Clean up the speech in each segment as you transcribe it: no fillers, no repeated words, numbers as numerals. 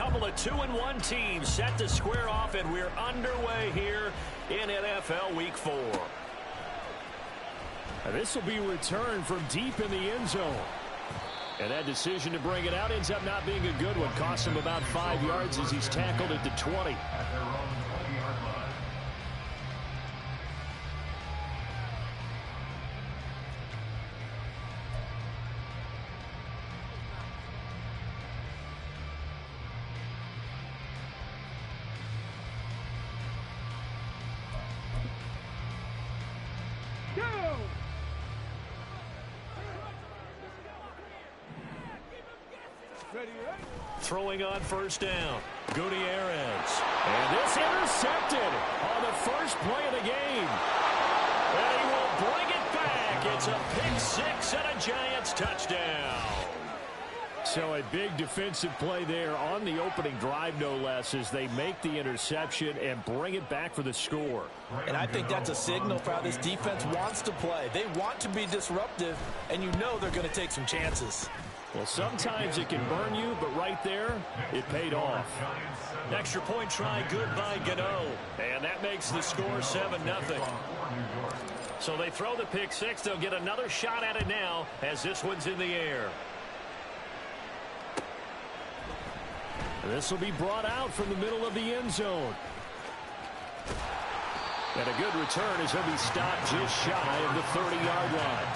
couple of 2-1 teams set to square off, and we're underway here in NFL Week 4. And this will be returned from deep in the end zone. And that decision to bring it out ends up not being a good one. Costs him about 5 yards as he's tackled at the 20. Throwing on first down, Gutierrez. And this intercepted on the first play of the game. And he will bring it back. It's a pick six and a Giants touchdown. So a big defensive play there on the opening drive, no less, as they make the interception and bring it back for the score. And I think that's a signal for how this defense wants to play. They want to be disruptive, and you know they're going to take some chances. Well, sometimes it can burn you, but right there, it paid off. Extra point try, good by Gano. And that makes the score 7-0. So they throw the pick six. They'll get another shot at it now as this one's in the air. This will be brought out from the middle of the end zone. And a good return as he'll be stopped just shy of the 30-yard line.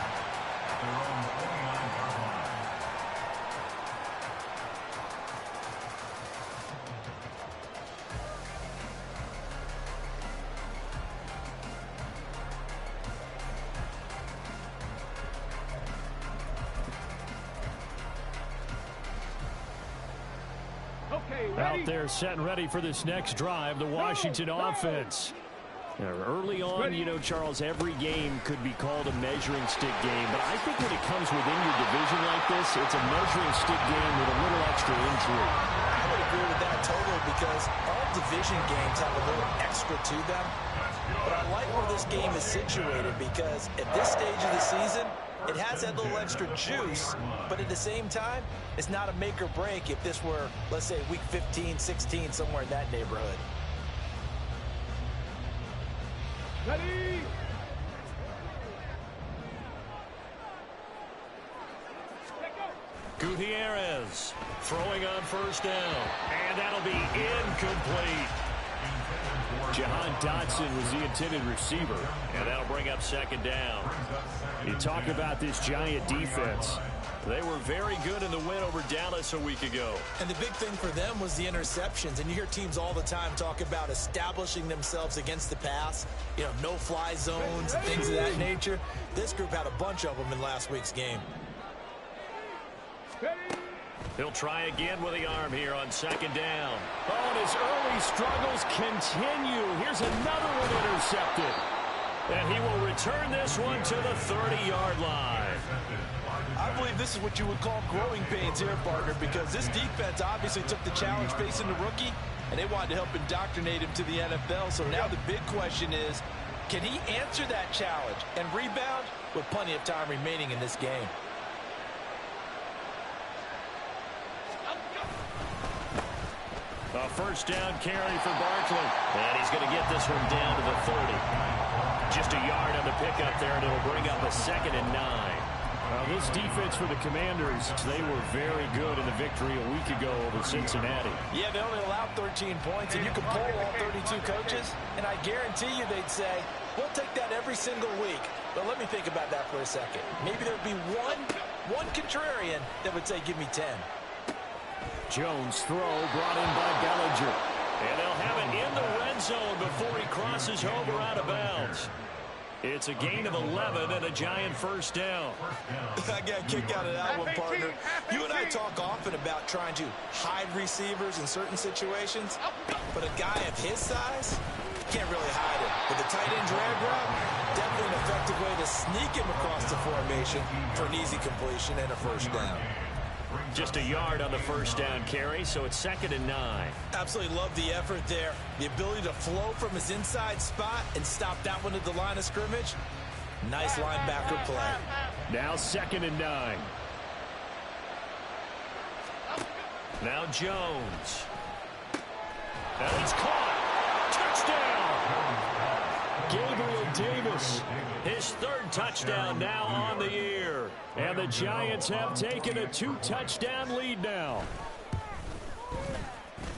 Out there set and ready for this next drive, the Washington offense. Early on, you know, Charles, every game could be called a measuring stick game, but I think when it comes within your division like this, it's a measuring stick game with a little extra intrigue. I would agree with that totally because all division games have a little extra to them. But I like where this game is situated because at this stage of the season, it has that little extra juice, but at the same time, it's not a make or break if this were, let's say, week 15, 16, somewhere in that neighborhood. Ready? Gutierrez throwing on first down, and that'll be incomplete. Jahan Dotson was the intended receiver, and that'll bring up second down. You talk about this Giant defense. They were very good in the win over Dallas a week ago. And the big thing for them was the interceptions. And you hear teams all the time talk about establishing themselves against the pass, you know, no-fly zones and things of that nature. This group had a bunch of them in last week's game. He'll try again with the arm here on second down. Oh, and his early struggles continue. Here's another one intercepted. And he will return this one to the 30-yard line. I believe this is what you would call growing pains here, partner, because this defense obviously took the challenge facing the rookie, and they wanted to help indoctrinate him to the NFL. So now the big question is, can he answer that challenge and rebound with plenty of time remaining in this game? A first down carry for Barkley. And he's going to get this one down to the 30. Just a yard on the pickup there, and it'll bring up a 2nd and 9. This defense for the Commanders, they were very good in the victory a week ago over Cincinnati. Yeah, they only allowed 13 points, and you can poll all 32 coaches, and I guarantee you they'd say, we'll take that every single week. But let me think about that for a second. Maybe there'd be one contrarian that would say, give me 10. Jones throw brought in by Bellinger. And they'll have it in the red zone before he crosses over out of bounds. It's a gain of 11 and a Giant first down. I got a kick out of that one, partner. You and I talk often about trying to hide receivers in certain situations, but a guy of his size can't really hide him. With the tight end drag route, definitely an effective way to sneak him across the formation for an easy completion and a first down. Just a yard on the first down carry, so it's 2nd and 9. Absolutely love the effort there. The ability to flow from his inside spot and stop that one at the line of scrimmage. Nice linebacker play. Now 2nd and 9. Now Jones. And it's caught. Touchdown! Gabriel Davis. His third touchdown now on the year. And the Giants have taken a 2-touchdown lead now.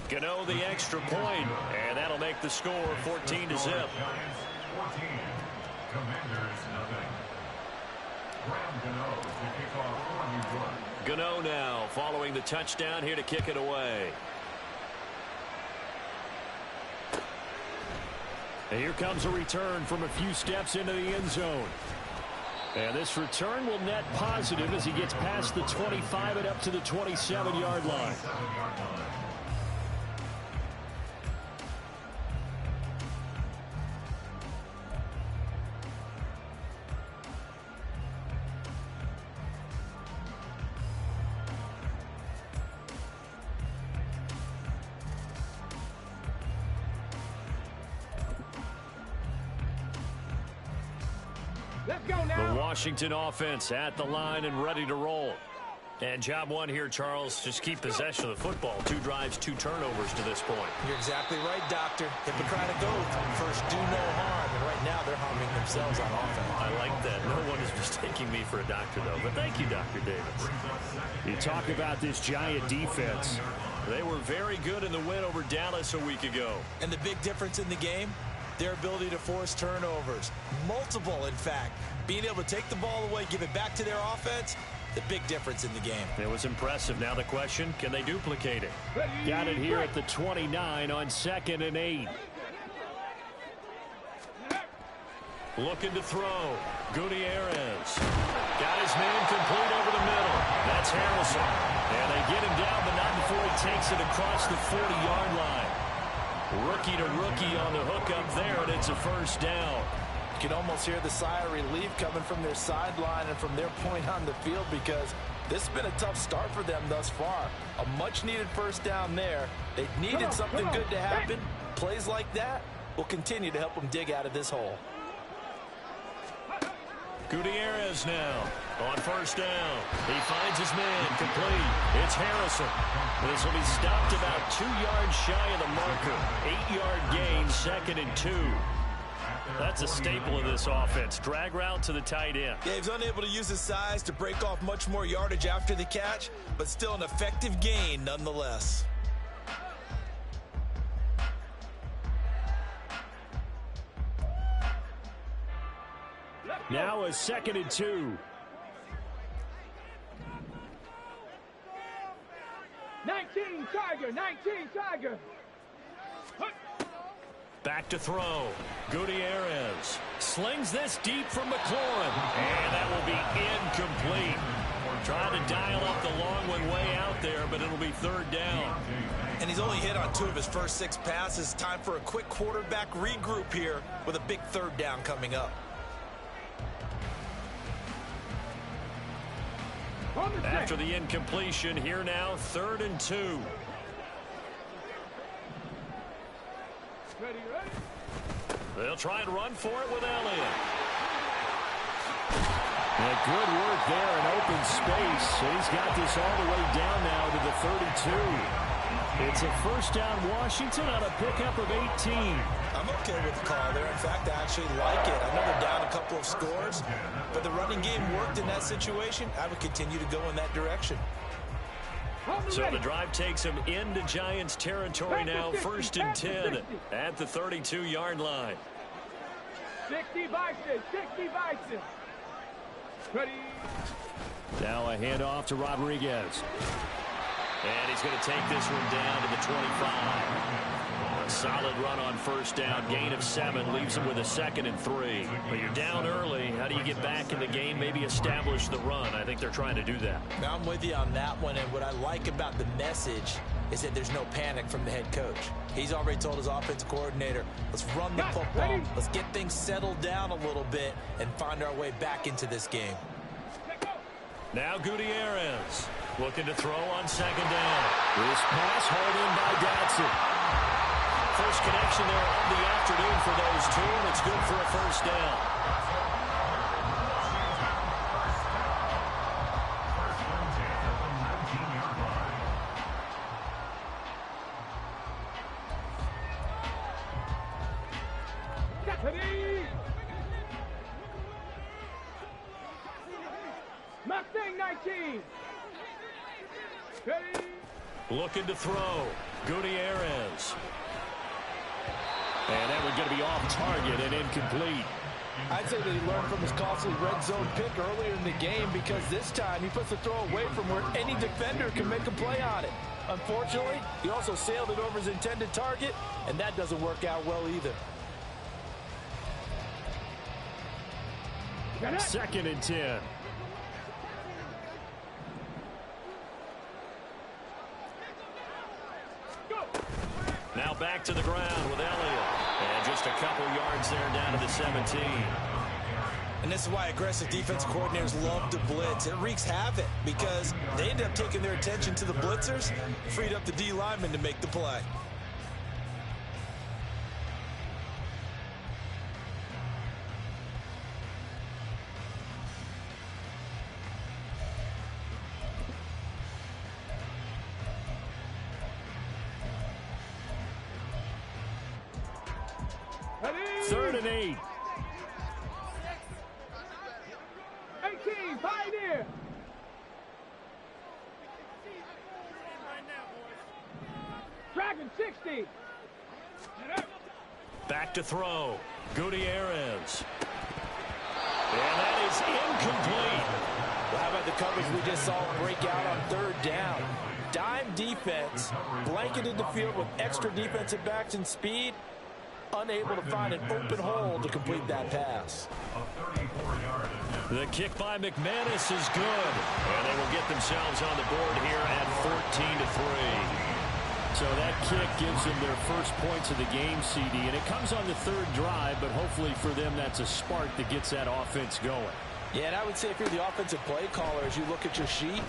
Gano the extra point, and that'll make the score 14-0. Gano now following the touchdown here to kick it away. And here comes a return from a few steps into the end zone. And this return will net positive as he gets past the 25 and up to the 27-yard line. The Washington offense at the line and ready to roll. And job one here, Charles, just keep possession of the football. 2 drives, 2 turnovers to this point. You're exactly right, Doctor. Hippocratic oath. First, do no harm. And right now, they're harming themselves on offense. I like that. No one is mistaking me for a doctor, though. But thank you, Dr. Davis. You talk about this Giant defense. They were very good in the win over Dallas a week ago. And the big difference in the game? Their ability to force turnovers. Multiple, in fact. Being able to take the ball away, give it back to their offense, the big difference in the game. It was impressive. Now the question, can they duplicate it? Got it here at the 29 on 2nd and 8. Looking to throw. Gutierrez. Got his man complete over the middle. That's Harrison. And they get him down, but not before he takes it across the 40-yard line. Rookie to rookie on the hook up there, and it's a first down. You can almost hear the sigh of relief coming from their sideline and from their point on the field, because this has been a tough start for them thus far. A much-needed first down there. They needed something good to happen. Plays like that will continue to help them dig out of this hole. Gutierrez now on first down. He finds his man complete. It's Harrison. This will be stopped about 2 yards shy of the marker. 8-yard gain, 2nd and 2. That's a staple of this offense. Drag route to the tight end. Yeah, he's unable to use his size to break off much more yardage after the catch, but still an effective gain nonetheless. Now a 2nd and 2. 19 Tiger. Back to throw. Gutierrez slings this deep from McLaurin. And that will be incomplete. Trying to dial up the long one way out there, but it'll be 3rd down. And he's only hit on 2 of his first 6 passes. Time for a quick quarterback regroup here with a big 3rd down coming up. After the incompletion, here now, 3rd and 2. Ready. They'll try and run for it with Elliott. And good work there in open space. He's got this all the way down now to the 32. It's a first down Washington on a pickup of 18. I'm okay with the call there. In fact, I actually like it. I know they're down a couple of scores, but the running game worked in that situation. I would continue to go in that direction. So the drive takes him into Giants territory now, 1st and 10 at the 32-yard line. 60 Bison. Ready. Now a handoff to Rodriguez. And he's going to take this one down to the 25. A solid run on first down. Gain of 7 leaves him with a 2nd and 3. But you're down early. How do you get back in the game? Maybe establish the run. I think they're trying to do that. Now I'm with you on that one. And what I like about the message is that there's no panic from the head coach. He's already told his offensive coordinator, let's run the football. Let's get things settled down a little bit and find our way back into this game. Now Gutierrez looking to throw on 2nd down. This pass hauled in by Dotson. First connection there of the afternoon for those two, and it's good for a first down. Ready? Mustang 19. Ready? Looking to throw. Gutierrez. And that one's going to be off target and incomplete. I'd say that he learned from his costly red zone pick earlier in the game, because this time he puts the throw away from where any defender can make a play on it. Unfortunately, he also sailed it over his intended target, and that doesn't work out well either. 2nd and 10. Now back to the ground with Elliott. And just a couple yards there down to the 17. And this is why aggressive defense coordinators love to blitz. It wreaks havoc because they end up taking their attention to the blitzers, freed up the D lineman to make the play. Ready? 3rd and 8. 18, Pioneer. Dragon 60. Back to throw. Gutierrez. And that is incomplete. Well, how about the coverage we just saw break out on 3rd down? Dime defense, blanketed the field with extra defensive backs and speed, unable to find an open hole to complete that pass. The kick by McManus is good. And they will get themselves on the board here at 14-3. So that kick gives them their first points of the game, CD, and it comes on the 3rd drive, but hopefully for them that's a spark that gets that offense going. Yeah, and I would say if you're the offensive play caller, as you look at your sheet,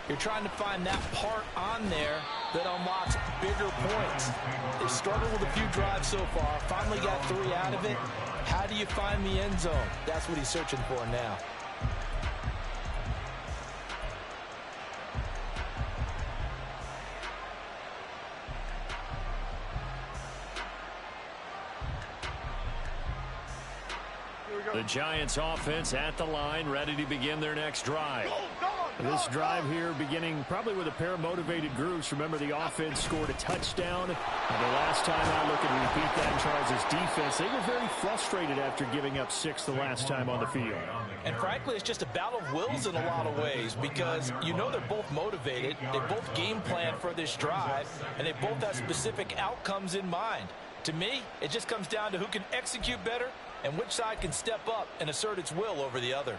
you're trying to find that part on there that unlocks bigger points. They've struggled with a few drives so far, finally got 3 out of it. How do you find the end zone? That's what he's searching for now. The Giants offense at the line, ready to begin their next drive. This drive here beginning probably with a pair of motivated groups. Remember, the offense scored a touchdown. And the last time I look and repeat that, Charles' defense, they were very frustrated after giving up 6 the last time on the field. And frankly, it's just a battle of wills in a lot of ways, because you know they're both motivated, they both game plan for this drive, and they both have specific outcomes in mind. To me, it just comes down to who can execute better and which side can step up and assert its will over the other.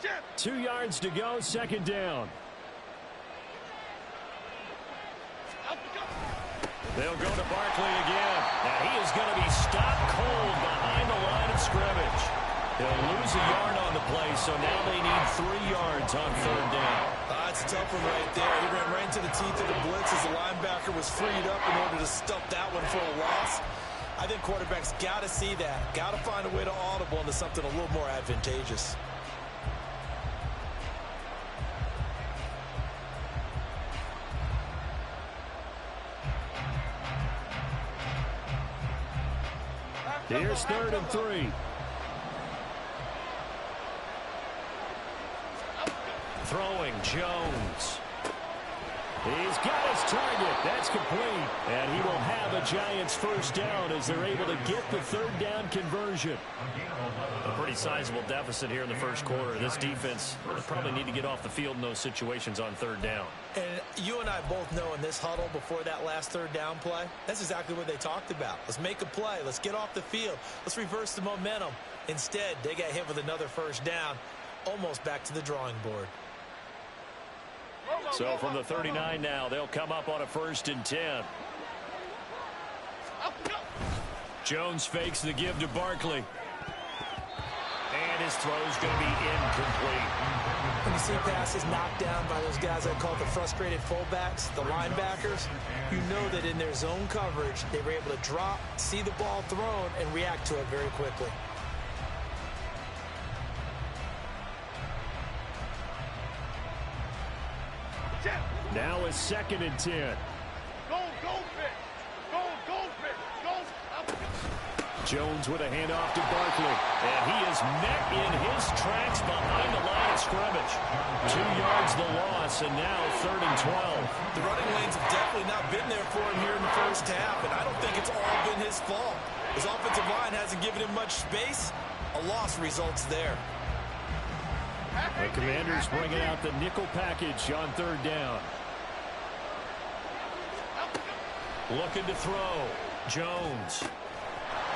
Yeah. 2 yards to go, 2nd down. They'll go to Barkley again. And he is going to be stopped cold behind the line of scrimmage. They'll lose a yard on the play, so now they need 3 yards on 3rd down. That's a tough one right there. He ran right into the teeth of the blitz as the linebacker was freed up in order to stuff that one for a loss. I think quarterbacks got to see that. Got to find a way to audible into something a little more advantageous. Here's 3rd and 3. Throwing Jones. He's got his target. That's complete. And he will have a Giants first down as they're able to get the 3rd down conversion. A pretty sizable deficit here in the first quarter. This defense will probably need to get off the field in those situations on 3rd down. And you and I both know in this huddle before that last 3rd down play, that's exactly what they talked about. Let's make a play. Let's get off the field. Let's reverse the momentum. Instead, they got hit with another first down, almost back to the drawing board. So from the 39 now, they'll come up on a 1st and 10. Jones fakes the give to Barkley. And his throw's going to be incomplete. When you see passes knocked down by those guys I call the frustrated fullbacks, the linebackers, you know that in their zone coverage, they were able to drop, see the ball thrown, and react to it very quickly. Now is 2nd and 10. Go, pitch. Jones with a handoff to Barkley. And he is met in his tracks behind the line of scrimmage. 2 yards the loss, and now 3rd and 12. The running lanes have definitely not been there for him here in the first half, and I don't think it's all been his fault. His offensive line hasn't given him much space. A loss results there. The Commanders bringing out the nickel package on 3rd down. Looking to throw. Jones.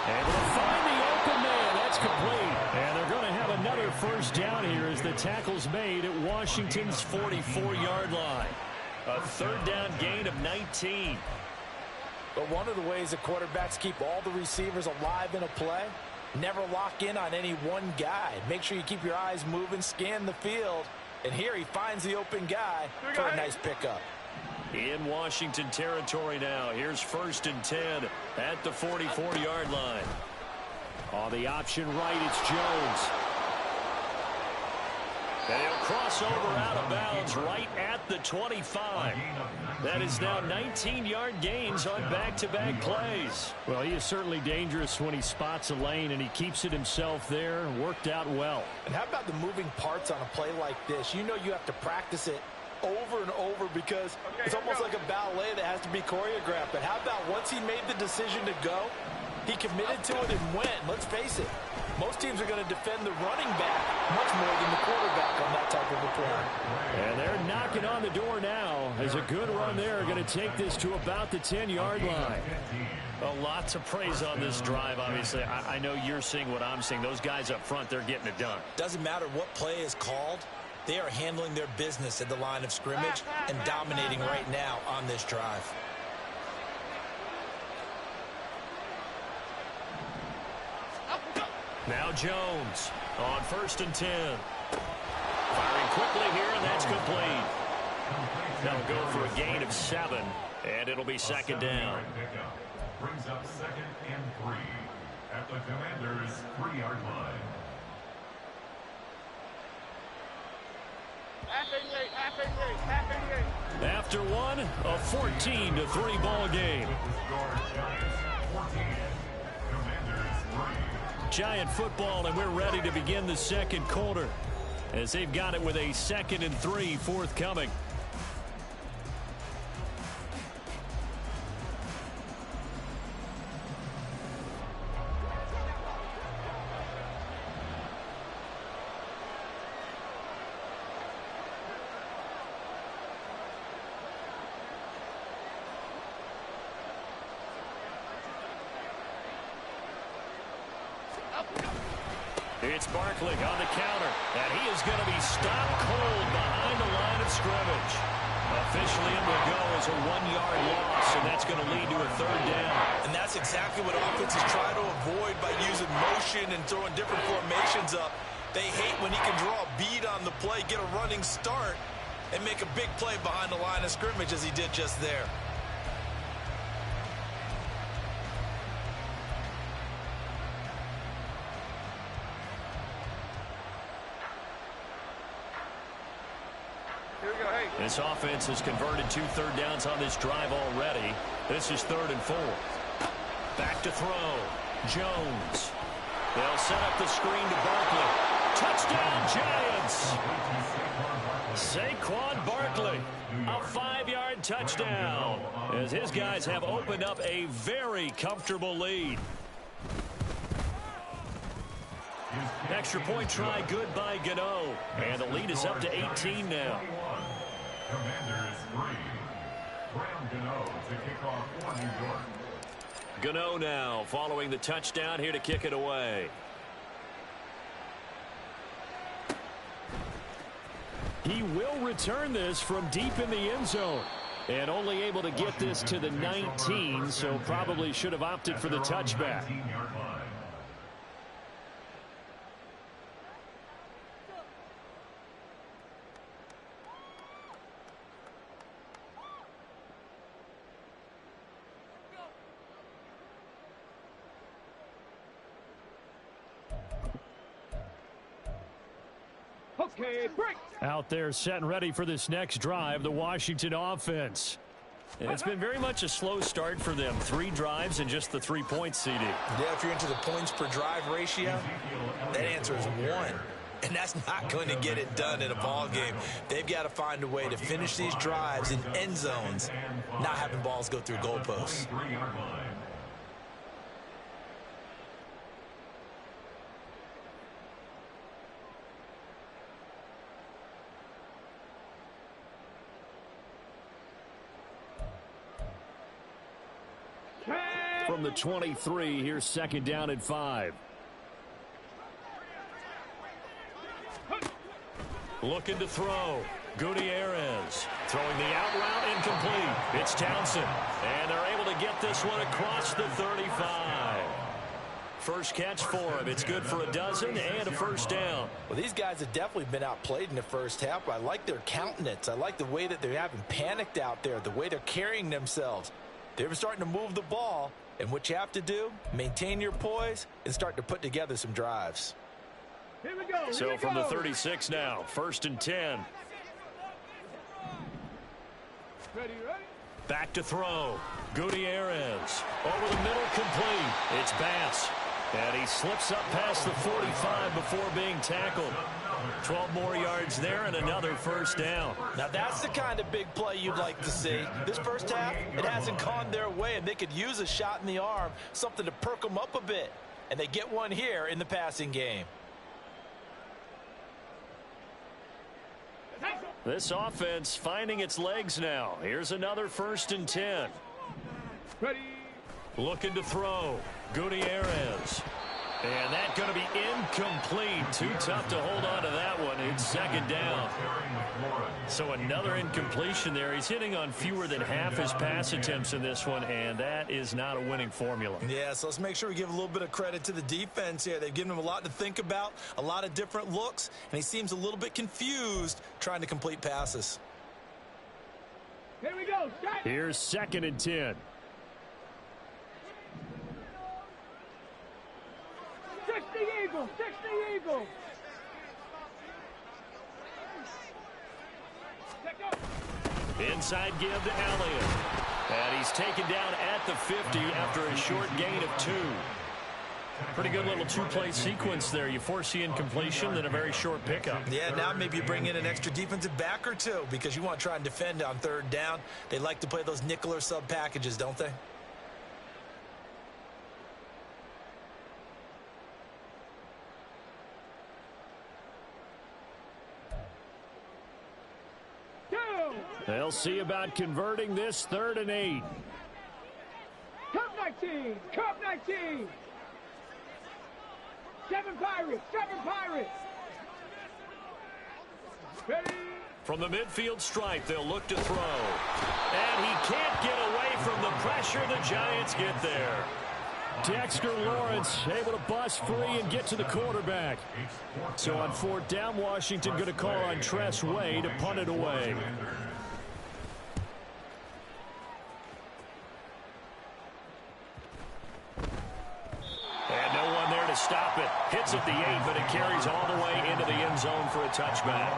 Able to find the open man. That's complete. And they're going to have another first down here as the tackle's made at Washington's 44-yard line. A 3rd down gain of 19. But one of the ways that quarterbacks keep all the receivers alive in a play, never lock in on any one guy. Make sure you keep your eyes moving, scan the field. And here he finds the open guy for a nice pickup. In Washington territory now. Here's 1st and 10 at the 44-yard line. On the option right, it's Jones. And he'll cross over out of bounds right at the 25. That is now 19-yard gains on back-to-back plays. Well, he is certainly dangerous when he spots a lane, and he keeps it himself there. Worked out well. And how about the moving parts on a play like this? You know you have to practice it over and over because it's almost like a ballet that has to be choreographed. But how about once he made the decision to go, he committed to it and went. Let's face it, most teams are going to defend the running back much more than the quarterback on that type of a play. And they're knocking on the door now as a good run there. Going to take this to about the 10-yard line. A lot to praise on this drive, obviously. I know you're seeing what I'm seeing. Those guys up front, they're getting it done. Doesn't matter what play is called. They are handling their business at the line of scrimmage and dominating right now on this drive. Now Jones on 1st and 10. Firing quickly here, and that's complete. That'll go for a gain of 7, and it'll be 2nd down. Brings up 2nd and 3 at the Commanders' 3-yard line. After one, a 14-3 ball game. Giant football, and we're ready to begin the 2nd quarter as they've got it with a 2nd and 3 forthcoming. It's Barkley on the counter, and he is going to be stopped cold behind the line of scrimmage. Officially it will go as a 1-yard loss, and that's going to lead to a 3rd down. And that's exactly what offenses try to avoid by using motion and throwing different formations up. They hate when he can draw a bead on the play, get a running start, and make a big play behind the line of scrimmage as he did just there. This offense has converted 2 third downs on this drive already. This is 3rd and 4. Back to throw. Jones. They'll set up the screen to Barkley. Touchdown, Giants! Saquon Barkley, a 5-yard touchdown, as his guys have opened up a very comfortable lead. Extra point try good by Gano, and the lead is up to 18 now. Commanders 3. Graham Gano to kick off for New York. Gano now following the touchdown here to kick it away. He will return this from deep in the end zone. And only able to get this to the 19, so probably should have opted for the touchback. Okay, break. Out there set and ready for this next drive, the Washington offense. It's been very much a slow start for them. 3 drives and just the 3 points, CD. Yeah, if you're into the points per drive ratio, that answer is 1. And that's not going to get it done in a ball game. They've got to find a way to finish these drives in end zones, not having balls go through goalposts. From the 23, here's 2nd down and 5. Looking to throw. Gutierrez throwing the out route incomplete. It's Townsend. And they're able to get this one across the 35. First catch for him. It's good for a dozen and a first down. Well, these guys have definitely been outplayed in the first half. I like their countenance. I like the way that they haven't panicked out there, the way they're carrying themselves. They're starting to move the ball. And what you have to do, maintain your poise and start to put together some drives. Here we go. So from the 36 now, 1st and 10. Ready. Back to throw. Gutierrez. Over the middle, complete. It's Bass. And he slips up past the 45 before being tackled. 12 more yards there and another first down. Now that's the kind of big play you'd like to see. This first half, it hasn't gone their way, and they could use a shot in the arm, something to perk them up a bit. And they get one here in the passing game. This offense finding its legs now. Here's another 1st and 10. Ready. Looking to throw. Gutierrez. And that's going to be incomplete. Too tough to hold on to that one. It's 2nd down. So another incompletion there. He's hitting on fewer than half his pass attempts in this one, and that is not a winning formula. Yeah, so let's make sure we give a little bit of credit to the defense here. They've given him a lot to think about, a lot of different looks, and he seems a little bit confused trying to complete passes. Here we go. Start. Here's 2nd and 10. 60 Eagles. 60 Eagles. Inside give to Elliott. And he's taken down at the 50 after a short gain of 2. Pretty good little 2-play sequence there. You force the incompletion, then a very short pickup. Yeah, now maybe you bring in an extra defensive back or two because you want to try and defend on 3rd down. They like to play those nickel or sub packages, don't they? They'll see about converting this 3rd and 8. Cup 19. Cup 19. 7 Pirates. 7 Pirates. Ready. From the midfield stripe, they'll look to throw. And he can't get away from the pressure. The Giants get there. Dexter Lawrence able to bust free and get to the quarterback. So on 4th down, Washington going to call on Tress Way to punt it away. And no one there to stop it. Hits at the 8, but it carries all the way into the end zone for a touchback.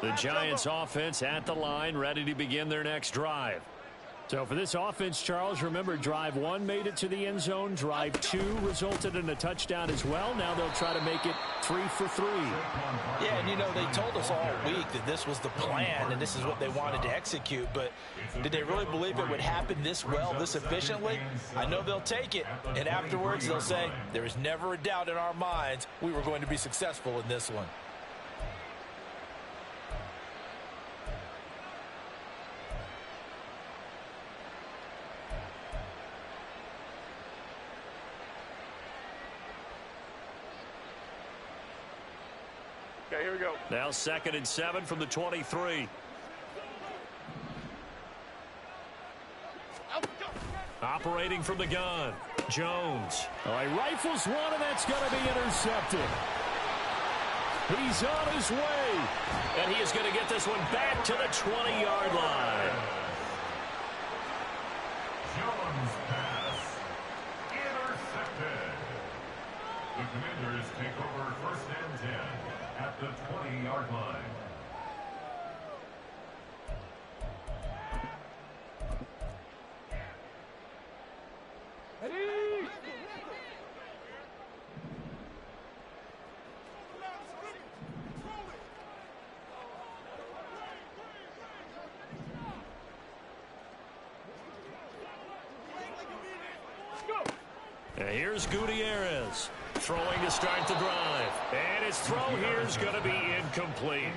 The Giants offense at the line, ready to begin their next drive. So for this offense, Charles, remember drive 1 made it to the end zone. Drive 2 resulted in a touchdown as well. Now they'll try to make it 3 for 3. Yeah, and you know, they told us all week that this was the plan and this is what they wanted to execute. But did they really believe it would happen this well, this efficiently? I know they'll take it. And afterwards they'll say, there is never a doubt in our minds we were going to be successful in this one. Okay, here we go. Now 2nd and 7 from the 23. Operating from the gun. Jones. Oh, he rifles one, and that's going to be intercepted. He's on his way. And he is going to get this one back to the 20-yard line. Jones pass. Intercepted. take over 1st and 10 at the 20-yard line. Ready? And here's Gutierrez throwing to start the drive. And his throw here is going to be incomplete.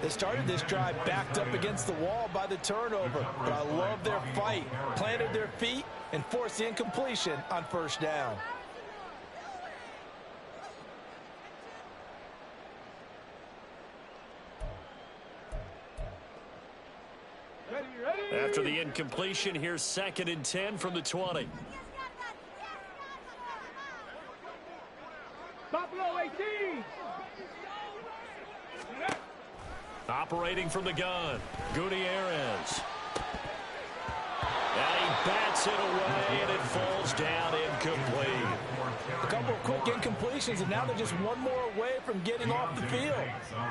They started this drive backed up against the wall by the turnover, but I love their fight. Planted their feet and forced the incompletion on 1st down. Ready, ready? After the incompletion, here's 2nd and 10 from the 20. Buffalo 18. Operating from the gun, Gutierrez. And he bats it away, and it falls down incomplete. A couple of quick incompletions, and now they're just one more away from getting off the field.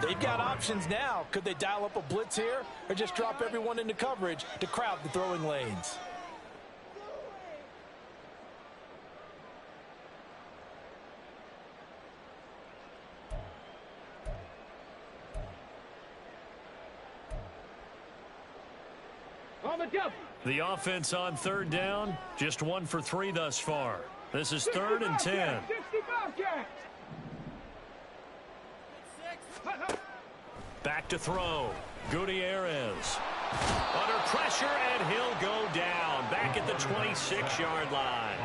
They've got options now. Could they dial up a blitz here or just drop everyone into coverage to crowd the throwing lanes? On the double. The offense on 3rd down, just 1 for 3 thus far. This is 3rd and 10. 65 cats. Back to throw. Gutierrez. Under pressure, and he'll go down. Back at the 26-yard line.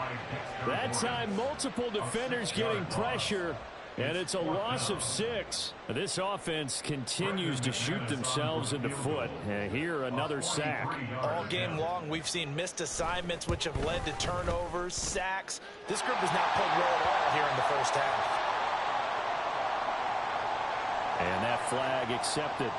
That time, multiple defenders getting pressure, and it's a loss of 6. This offense continues to shoot themselves in the foot. And here, another sack. All game long, we've seen missed assignments, which have led to turnovers, sacks. This group has not played well at all here in the 1st half. And that flag accepted.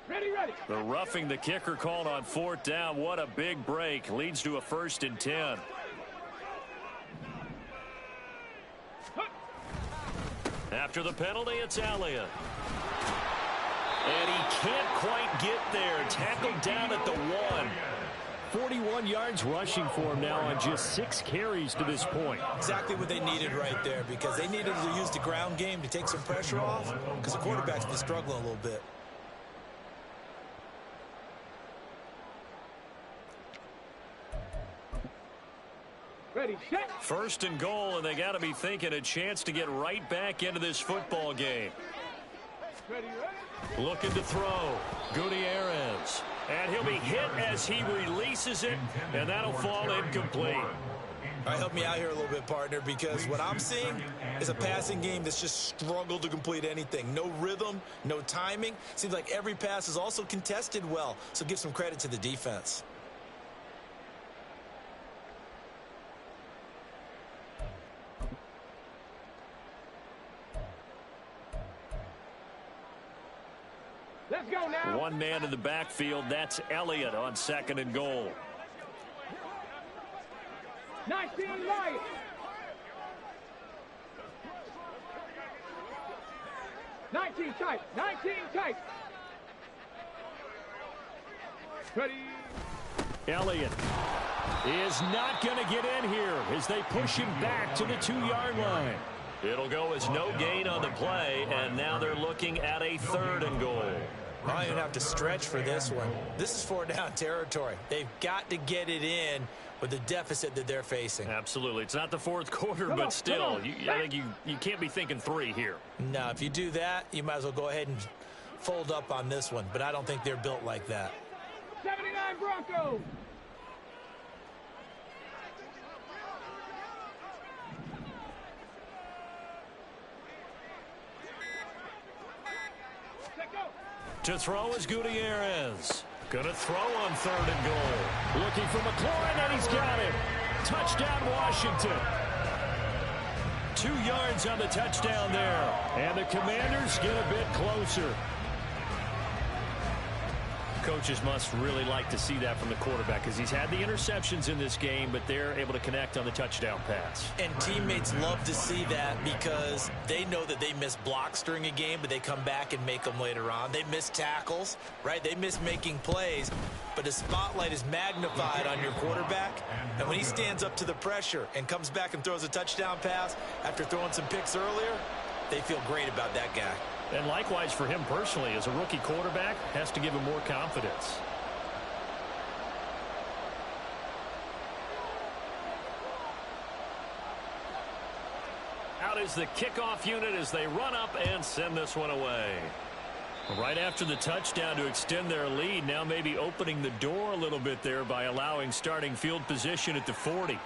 Ready, ready. The roughing the kicker called on 4th down. What a big break. Leads to a 1st and 10. After the penalty, it's Elliott. And he can't quite get there. Tackled down at the 1. 41 yards rushing for him now on just 6 carries to this point. Exactly what they needed right there, because they needed to use the ground game to take some pressure off, because the quarterback's been struggling a little bit. Ready, set. 1st and goal, and they got to be thinking a chance to get right back into this football game. Ready, ready. Looking to throw. Gutierrez. And he'll be hit as he releases it, and that'll fall incomplete. All right, help me out here a little bit, partner, because what I'm seeing is a passing game that's just struggled to complete anything. No rhythm, no timing. Seems like every pass is also contested well, so give some credit to the defense. Let's go now. One man in the backfield. That's Elliott on 2nd and goal. 19 light. Nineteen tight. 19 tight. Ready. Elliott is not going to get in here as they push him back to the 2-yard line. It'll go as no gain on the play, and now they're looking at a 3rd and goal. I don't even have to stretch for this one. This is 4-down territory. They've got to get it in with the deficit that they're facing. Absolutely. It's not the 4th quarter, but still, I think you can't be thinking 3 here. No, if you do that, you might as well go ahead and fold up on this one, but I don't think they're built like that. 79 Broncos. To throw is Gutierrez. Gonna throw on 3rd and goal. Looking for McLaurin, and he's got it. Touchdown, Washington. 2 yards on the touchdown there. And the Commanders get a bit closer. Coaches must really like to see that from the quarterback because he's had the interceptions in this game, but they're able to connect on the touchdown pass. And teammates love to see that because they know that they miss blocks during a game, but they come back and make them later on. They miss tackles, right? They miss making plays, but the spotlight is magnified on your quarterback. And when he stands up to the pressure and comes back and throws a touchdown pass after throwing some picks earlier, they feel great about that guy. And likewise for him personally, as a rookie quarterback, has to give him more confidence. Out is the kickoff unit as they run up and send this one away. Right after the touchdown to extend their lead, now maybe opening the door a little bit there by allowing starting field position at the 40.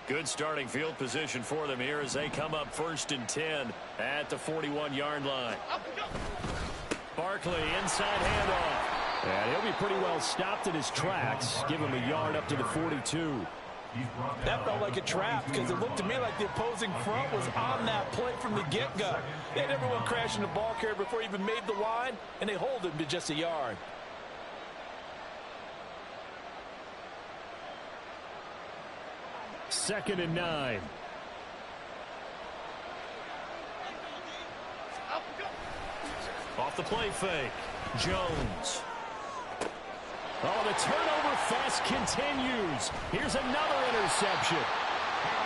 Good starting field position for them here as they come up 1st and 10 at the 41-yard line. Barkley inside handoff. And he'll be pretty well stopped in his tracks. Give him a yard up to the 42. That felt like a trap because it looked to me like the opposing front was on that play from the get-go. They had everyone crashing the ball carrier before he even made the line, and they hold him to just a yard. Second and 9. Off the play fake. Jones. Oh, the turnover fest continues. Here's another interception.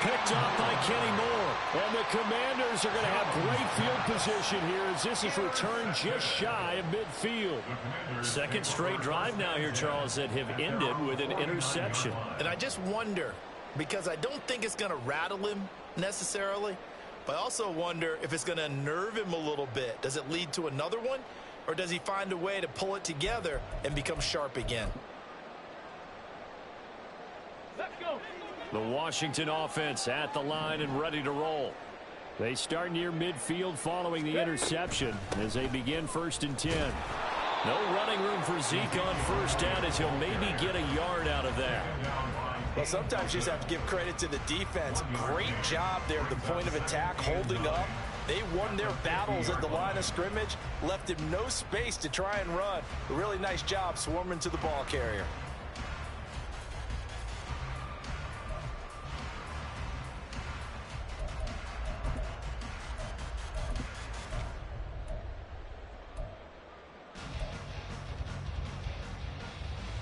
Picked off by Kenny Moore. And the Commanders are going to have great field position here as this is returned just shy of midfield. Second straight drive now here, Charles, that have ended with an interception. And I just wonder, because I don't think it's going to rattle him necessarily, but I also wonder if it's going to unnerve him a little bit. Does it lead to another one, or does he find a way to pull it together and become sharp again? Let's go. The Washington offense at the line and ready to roll. They start near midfield following the interception as they begin 1st and 10. No running room for Zeke on 1st down as he'll maybe get a yard out of that. Well, sometimes you just have to give credit to the defense. Great job there at the point of attack, holding up. They won their battles at the line of scrimmage, left him no space to try and run. A really nice job swarming to the ball carrier.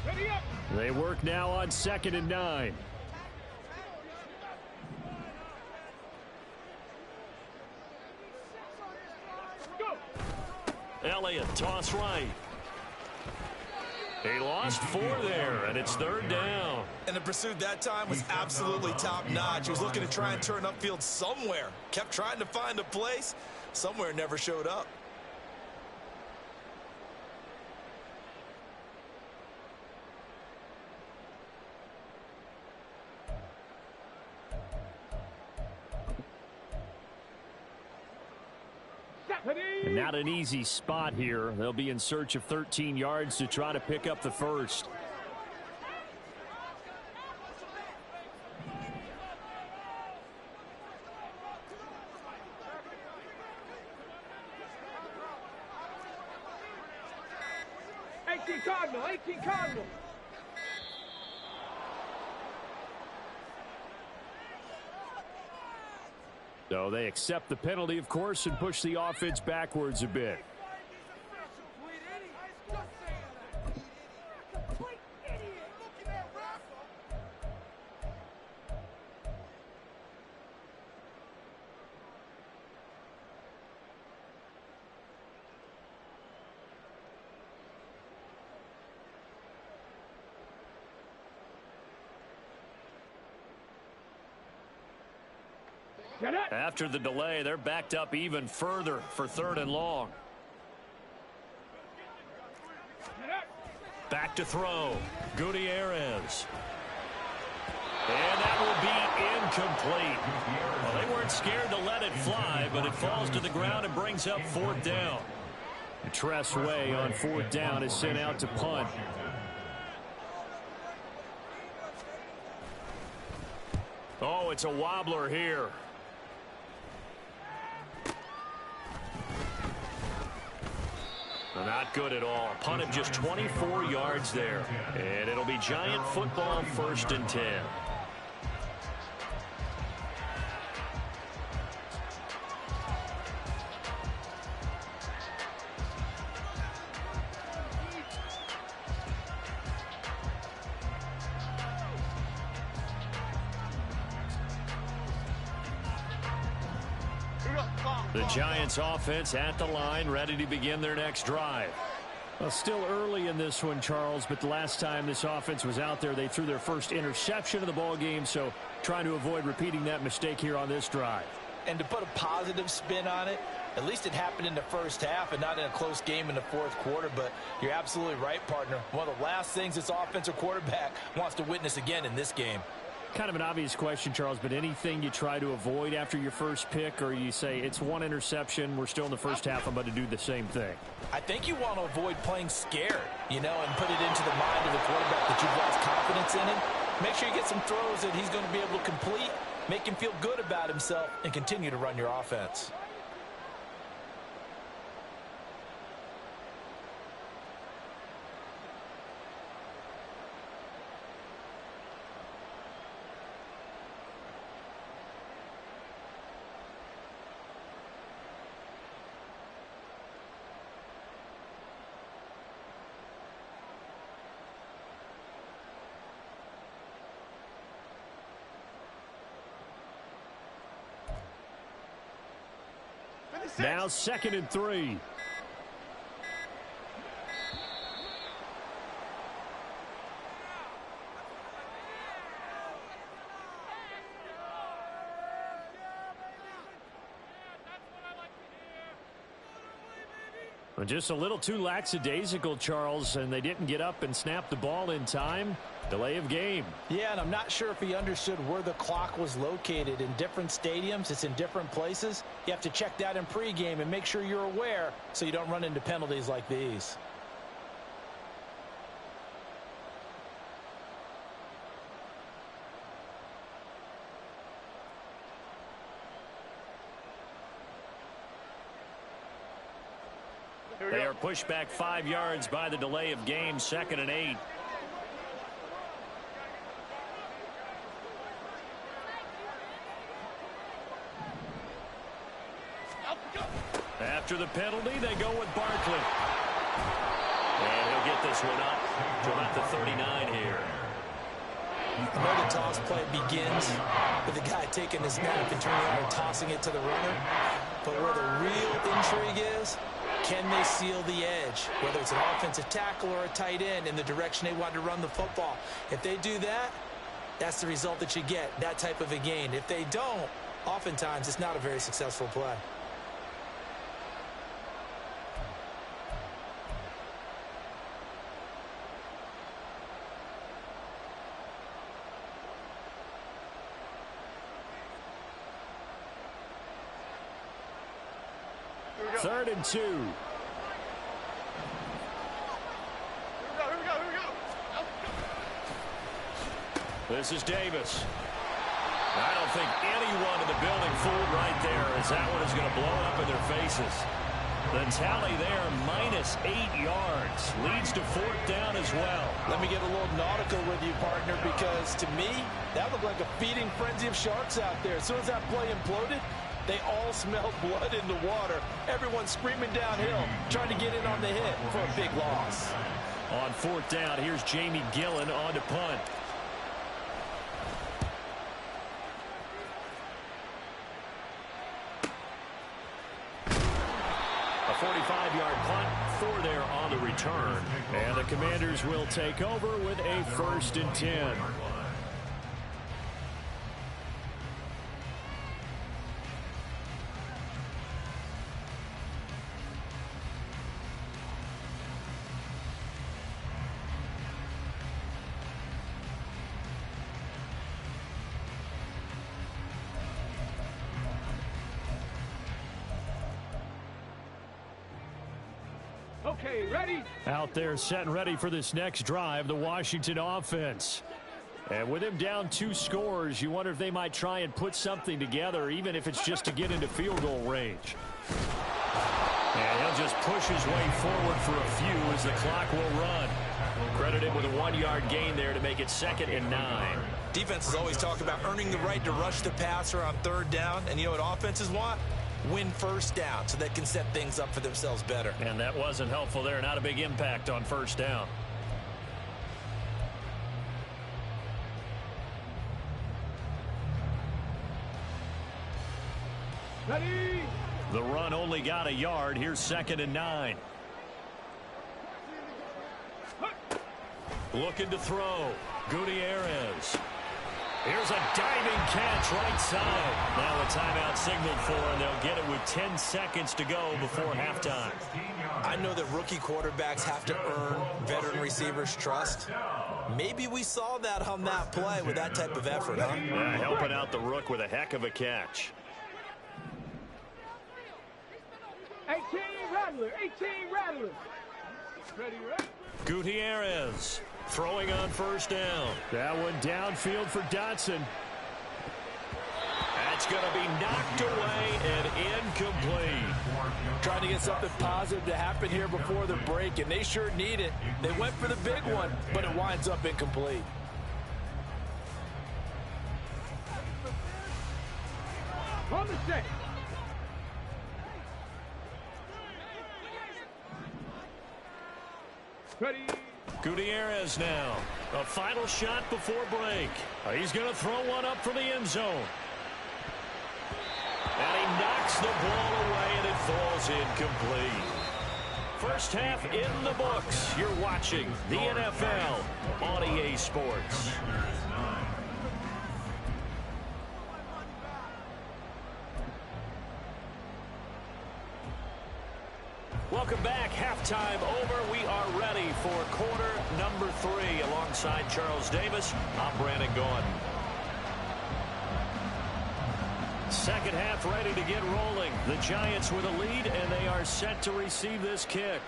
Ready up. They work now on 2nd and 9. Go. Elliott, toss right. He lost 4 there, and it's 3rd down. And the pursuit that time was absolutely top-notch. He was looking to try and turn upfield somewhere. Kept trying to find a place. Somewhere never showed up. And not an easy spot here. They'll be in search of 13 yards to try to pick up the first. Cardinal, 18 Cardinal. So they accept the penalty, of course, and push the offense backwards a bit. After the delay, they're backed up even further for 3rd and long. Back to throw. Gutierrez. And that will be incomplete. Well, they weren't scared to let it fly, but it falls to the ground and brings up fourth down. Tress Way on fourth down is sent out to punt. Oh, it's a wobbler here. Not good at all. Punt of just 24 yards there. And it'll be Giant football, 1st and 10. The Giants offense at the line, ready to begin their next drive. Well, still early in this one, Charles, but the last time this offense was out there, they threw their first interception of the ball game, so trying to avoid repeating that mistake here on this drive. And to put a positive spin on it, at least it happened in the first half and not in a close game in the fourth quarter, but you're absolutely right, partner. One of the last things this offensive quarterback wants to witness again in this game. Kind of an obvious question, Charles, but anything you try to avoid after your first pick, or you say it's one interception, we're still in the first half, I'm about to do the same thing? I think you want to avoid playing scared, and put it into the mind of the quarterback that you've lost confidence in him. Make sure you get some throws that he's going to be able to complete, make him feel good about himself, and continue to run your offense. Now 2nd and 3. Just a little too lackadaisical, Charles, and they didn't get up and snap the ball in time. Delay of game. Yeah, and I'm not sure if he understood where the clock was located. In different stadiums, it's in different places. You have to check that in pregame and make sure you're aware so you don't run into penalties like these. They are pushed back 5 yards by the delay of game, 2nd and 8. After the penalty, they go with Barkley. And he'll get this one up to about the 39 here. I know the toss play begins with the guy taking the snap and turning around and tossing it to the runner. But where the real intrigue is, can they seal the edge? Whether it's an offensive tackle or a tight end in the direction they want to run the football. If they do that, that's the result that you get, that type of a gain. If they don't, oftentimes it's not a very successful play. Third and 2. Here we go. This is Davis. I don't think anyone in the building fooled right there, as that one is going to blow up in their faces. The tally there, -8 yards. Leads to 4th down as well. Let me get a little nautical with you, partner, because to me, that looked like a feeding frenzy of sharks out there. As soon as that play imploded, they all smelled blood in the water. Everyone screaming downhill, trying to get in on the hit for a big loss. On 4th down, here's Jamie Gillen on to punt. A 45-yard punt, 4 there on the return. And the Commanders will take over with a 1st and 10. Okay, ready? Out there set and ready for this next drive, the Washington offense. And with him down 2 scores, you wonder if they might try and put something together, even if it's just to get into field goal range. And he'll just push his way forward for a few as the clock will run. Credited with a 1-yard gain there to make it 2nd and 9. Defenses always talk about earning the right to rush the passer on 3rd down. And you know what offenses want? Win 1st down so they can set things up for themselves better. And that wasn't helpful there. Not a big impact on 1st down. Ready? The run only got a yard. Here's 2nd and 9. Looking to throw. Gutierrez. Here's a diving catch right side. Now a timeout signaled for, and they'll get it with 10 seconds to go before halftime. I know that rookie quarterbacks have to earn veteran receivers' trust. Maybe we saw that on that play with that type of effort, huh? Yeah, helping out the rook with a heck of a catch. 18 Rattler, 18 Rattler. Ready, right? Gutierrez throwing on 1st down. That one downfield for Dotson. That's going to be knocked away and incomplete. Trying to get something positive to happen here before the break, and they sure need it. They went for the big one, but it winds up incomplete. On the set. Ready? Gutierrez now. A final shot before break. He's going to throw one up for the end zone. And he knocks the ball away, and it falls incomplete. First half in the books. You're watching the NFL on EA Sports. Welcome back. Halftime over. We are ready for quarter number 3. Alongside Charles Davis, I'm Brandon Gaudin. Second half ready to get rolling. The Giants with a lead, and they are set to receive this kick.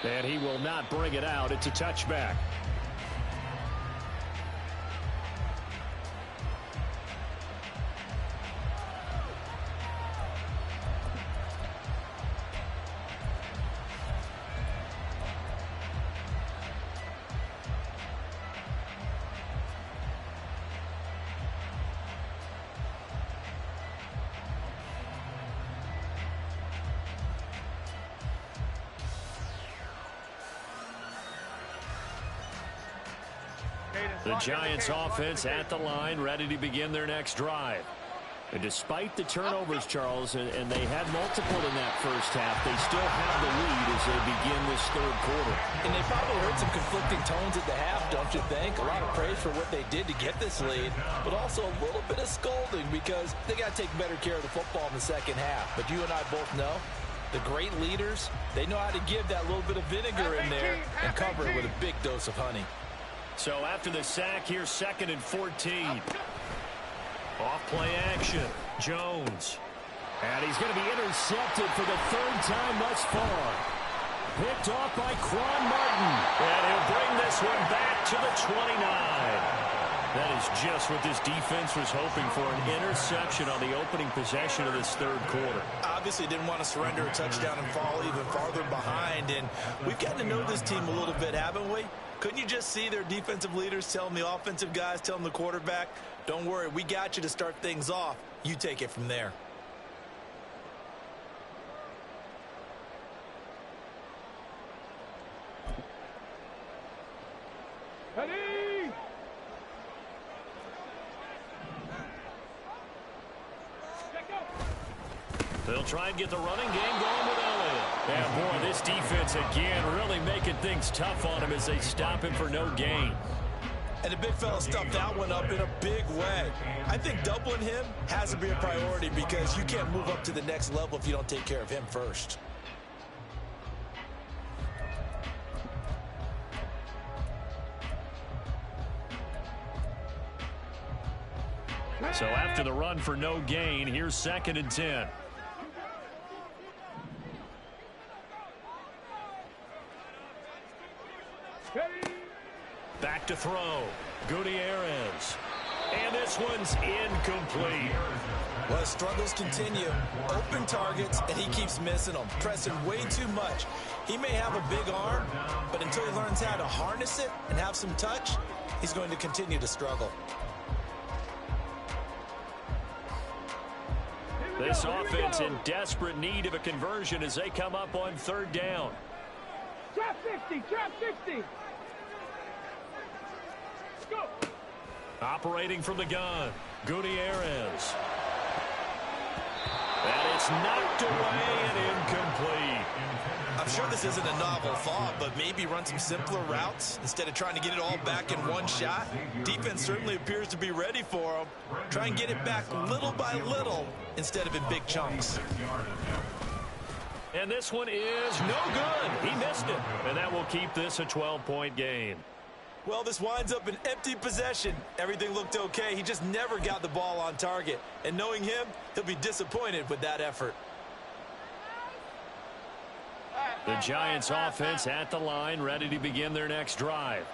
And he will not bring it out. It's a touchback. The Giants offense at the line, ready to begin their next drive. And despite the turnovers, Charles, and they had multiple in that first half, they still have the lead as they begin this 3rd quarter. And they probably heard some conflicting tones at the half, don't you think? A lot of praise for what they did to get this lead, but also a little bit of scolding because they got to take better care of the football in the second half. But you and I both know the great leaders, they know how to give that little bit of vinegar in there and cover it with a big dose of honey. So after the sack, here's 2nd and 14. Off play action. Jones. And he's going to be intercepted for the 3rd time thus far. Picked off by Quan Martin. And he'll bring this one back to the 29. That is just what this defense was hoping for, an interception on the opening possession of this 3rd quarter. Obviously didn't want to surrender a touchdown and fall even farther behind. And we've gotten to know this team a little bit, haven't we? Couldn't you just see their defensive leaders telling the offensive guys, telling the quarterback, don't worry, we got you to start things off. You take it from there. Ready? They'll try and get the running game going with Elliott. And boy, this defense again really making things tough on him as they stop him for no gain. And the big fella stuffed that one up in a big way. I think doubling him has to be a priority because you can't move up to the next level if you don't take care of him first. So after the run for no gain, here's 2nd and 10. to throw. Gutierrez. And this one's incomplete. Well, his struggles continue. Open targets, and he keeps missing them, pressing way too much. He may have a big arm, but until he learns how to harness it and have some touch, he's going to continue to struggle. This offense in desperate need of a conversion as they come up on third down. Trap 60, trap 60. Go. Operating from the gun, Gutierrez. And it's knocked away and incomplete. I'm sure this isn't a novel thought, but maybe run some simpler routes instead of trying to get it all back in one shot. Defense certainly appears to be ready for him. Try and get it back little by little instead of in big chunks. And this one is no good. He missed it. And that will keep this a 12-point game. Well, this winds up an empty possession. Everything looked okay. He just never got the ball on target. And knowing him, he'll be disappointed with that effort. The Giants offense at the line, ready to begin their next drive.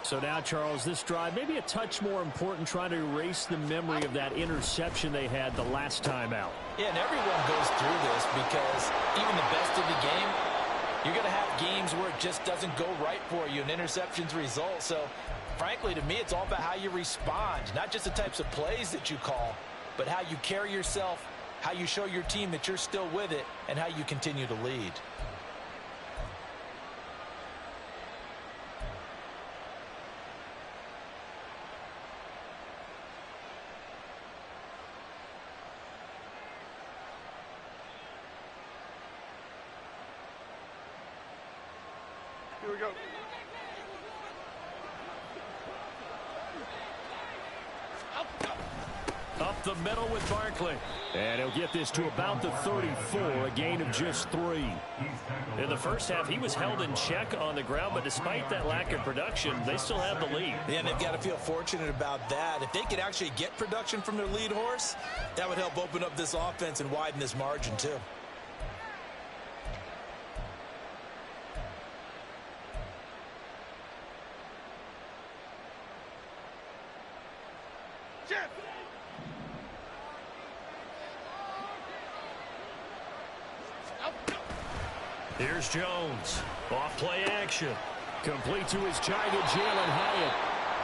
So now, Charles, this drive maybe a touch more important, trying to erase the memory of that interception they had the last time out. Yeah, and everyone goes through this because even the best of the game, you're going to have games where it just doesn't go right for you and interceptions result. So, frankly, to me, it's all about how you respond, not just the types of plays that you call, but how you carry yourself, how you show your team that you're still with it, and how you continue to lead. Here we go. Up the middle with Barkley. And he'll get this to about the 34, a gain of just 3. In the first half, he was held in check on the ground, but despite that lack of production, they still have the lead. Yeah, and they've got to feel fortunate about that. If they could actually get production from their lead horse, that would help open up this offense and widen this margin, too. Here's Jones. Off play action. Complete to his giant Jalen Hyatt.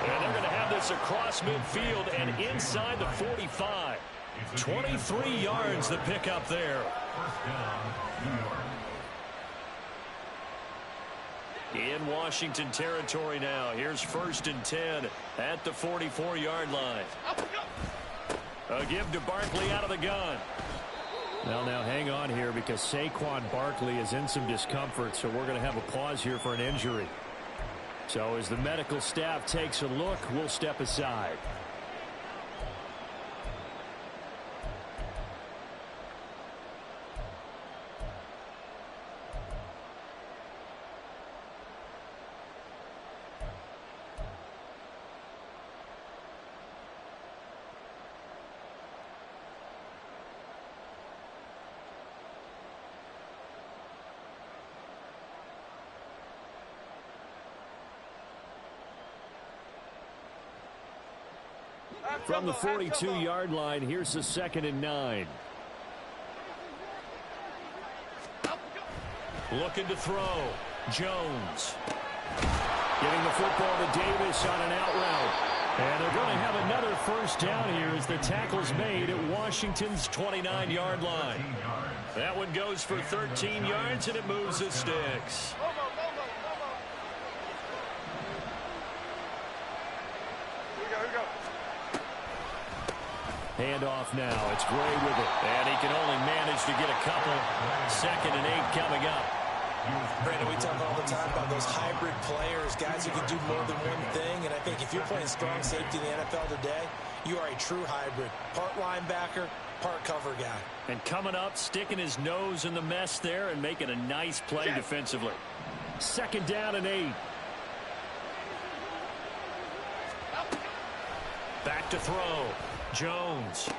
And they're going to have this across midfield and inside the 45. 23 yards the pickup there. In Washington territory now. Here's 1st and 10 at the 44-yard line. A give to Barkley out of the gun. Well, now hang on here because Saquon Barkley is in some discomfort, so we're going to have a pause here for an injury. So as the medical staff takes a look, we'll step aside. From the 42-yard line, here's the 2nd and 9. Looking to throw. Jones. Getting the football to Davis on an out route. And they're going to have another first down here as the tackle's made at Washington's 29-yard line. That one goes for 13 yards, and it moves the sticks. Handoff now. It's Gray with it. And he can only manage to get a couple. 2nd and 8 coming up. Brandon, we talk all the time about those hybrid players, guys who can do more than one thing. And I think if you're playing strong safety in the NFL today, you are a true hybrid. Part linebacker, part cover guy. And coming up, sticking his nose in the mess there and making a nice play defensively. 2nd down and 8. Back to throw. Jones.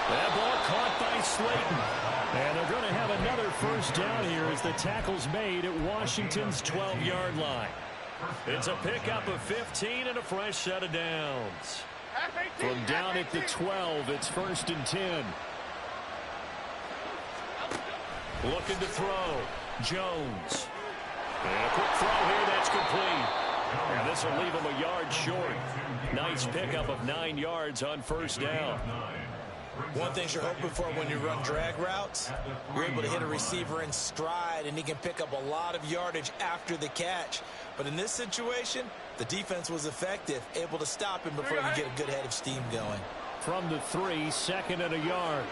That ball caught by Slayton. And they're going to have another first down here as the tackle's made at Washington's 12-yard line. It's a pickup of 15 and a fresh set of downs. From down at the 12, it's 1st and 10. Looking to throw. Jones. And a quick throw here, that's complete. And this will leave him a yard short. Nice pickup of 9 yards on 1st down. One thing you're hoping for when you run drag routes, you're able to hit a receiver in stride, and he can pick up a lot of yardage after the catch. But in this situation, the defense was effective, able to stop him before he could get a good head of steam going. From the 3, 2nd and a yard.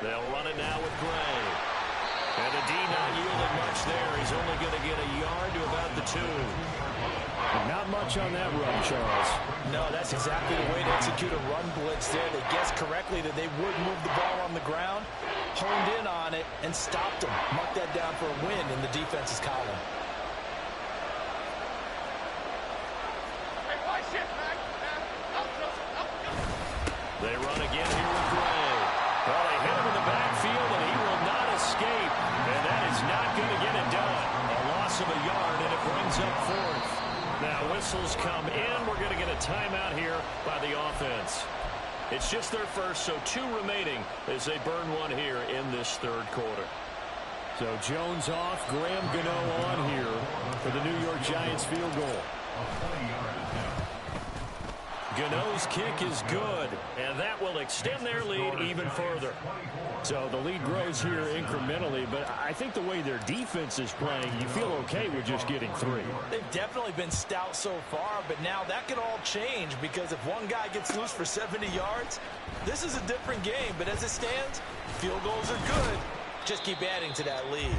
They'll run it now with Gray. And the D not yielding much there. He's only going to get a yard to about the 2. Not much on that run, Charles. No, that's exactly the way to execute a run blitz there. They guessed correctly that they would move the ball on the ground, honed in on it, and stopped them. Mark that down for a win in the defense's column. They run again here with Gray. Well, they hit him in the backfield, and he will not escape. And that is not going to get it done. A loss of a yard, and it brings up 4th. Now whistles come in. We're going to get a timeout here by the offense. It's just their first, so 2 remaining as they burn one here in this 3rd quarter. So Jones off, Graham Gano on here for the New York Giants field goal. Gano's kick is good, and that will extend their lead even further. So the lead grows here incrementally, but I think the way their defense is playing, you feel okay with just getting 3. They've definitely been stout so far, but now that could all change because if one guy gets loose for 70 yards, this is a different game. But as it stands, field goals are good. Just keep adding to that lead.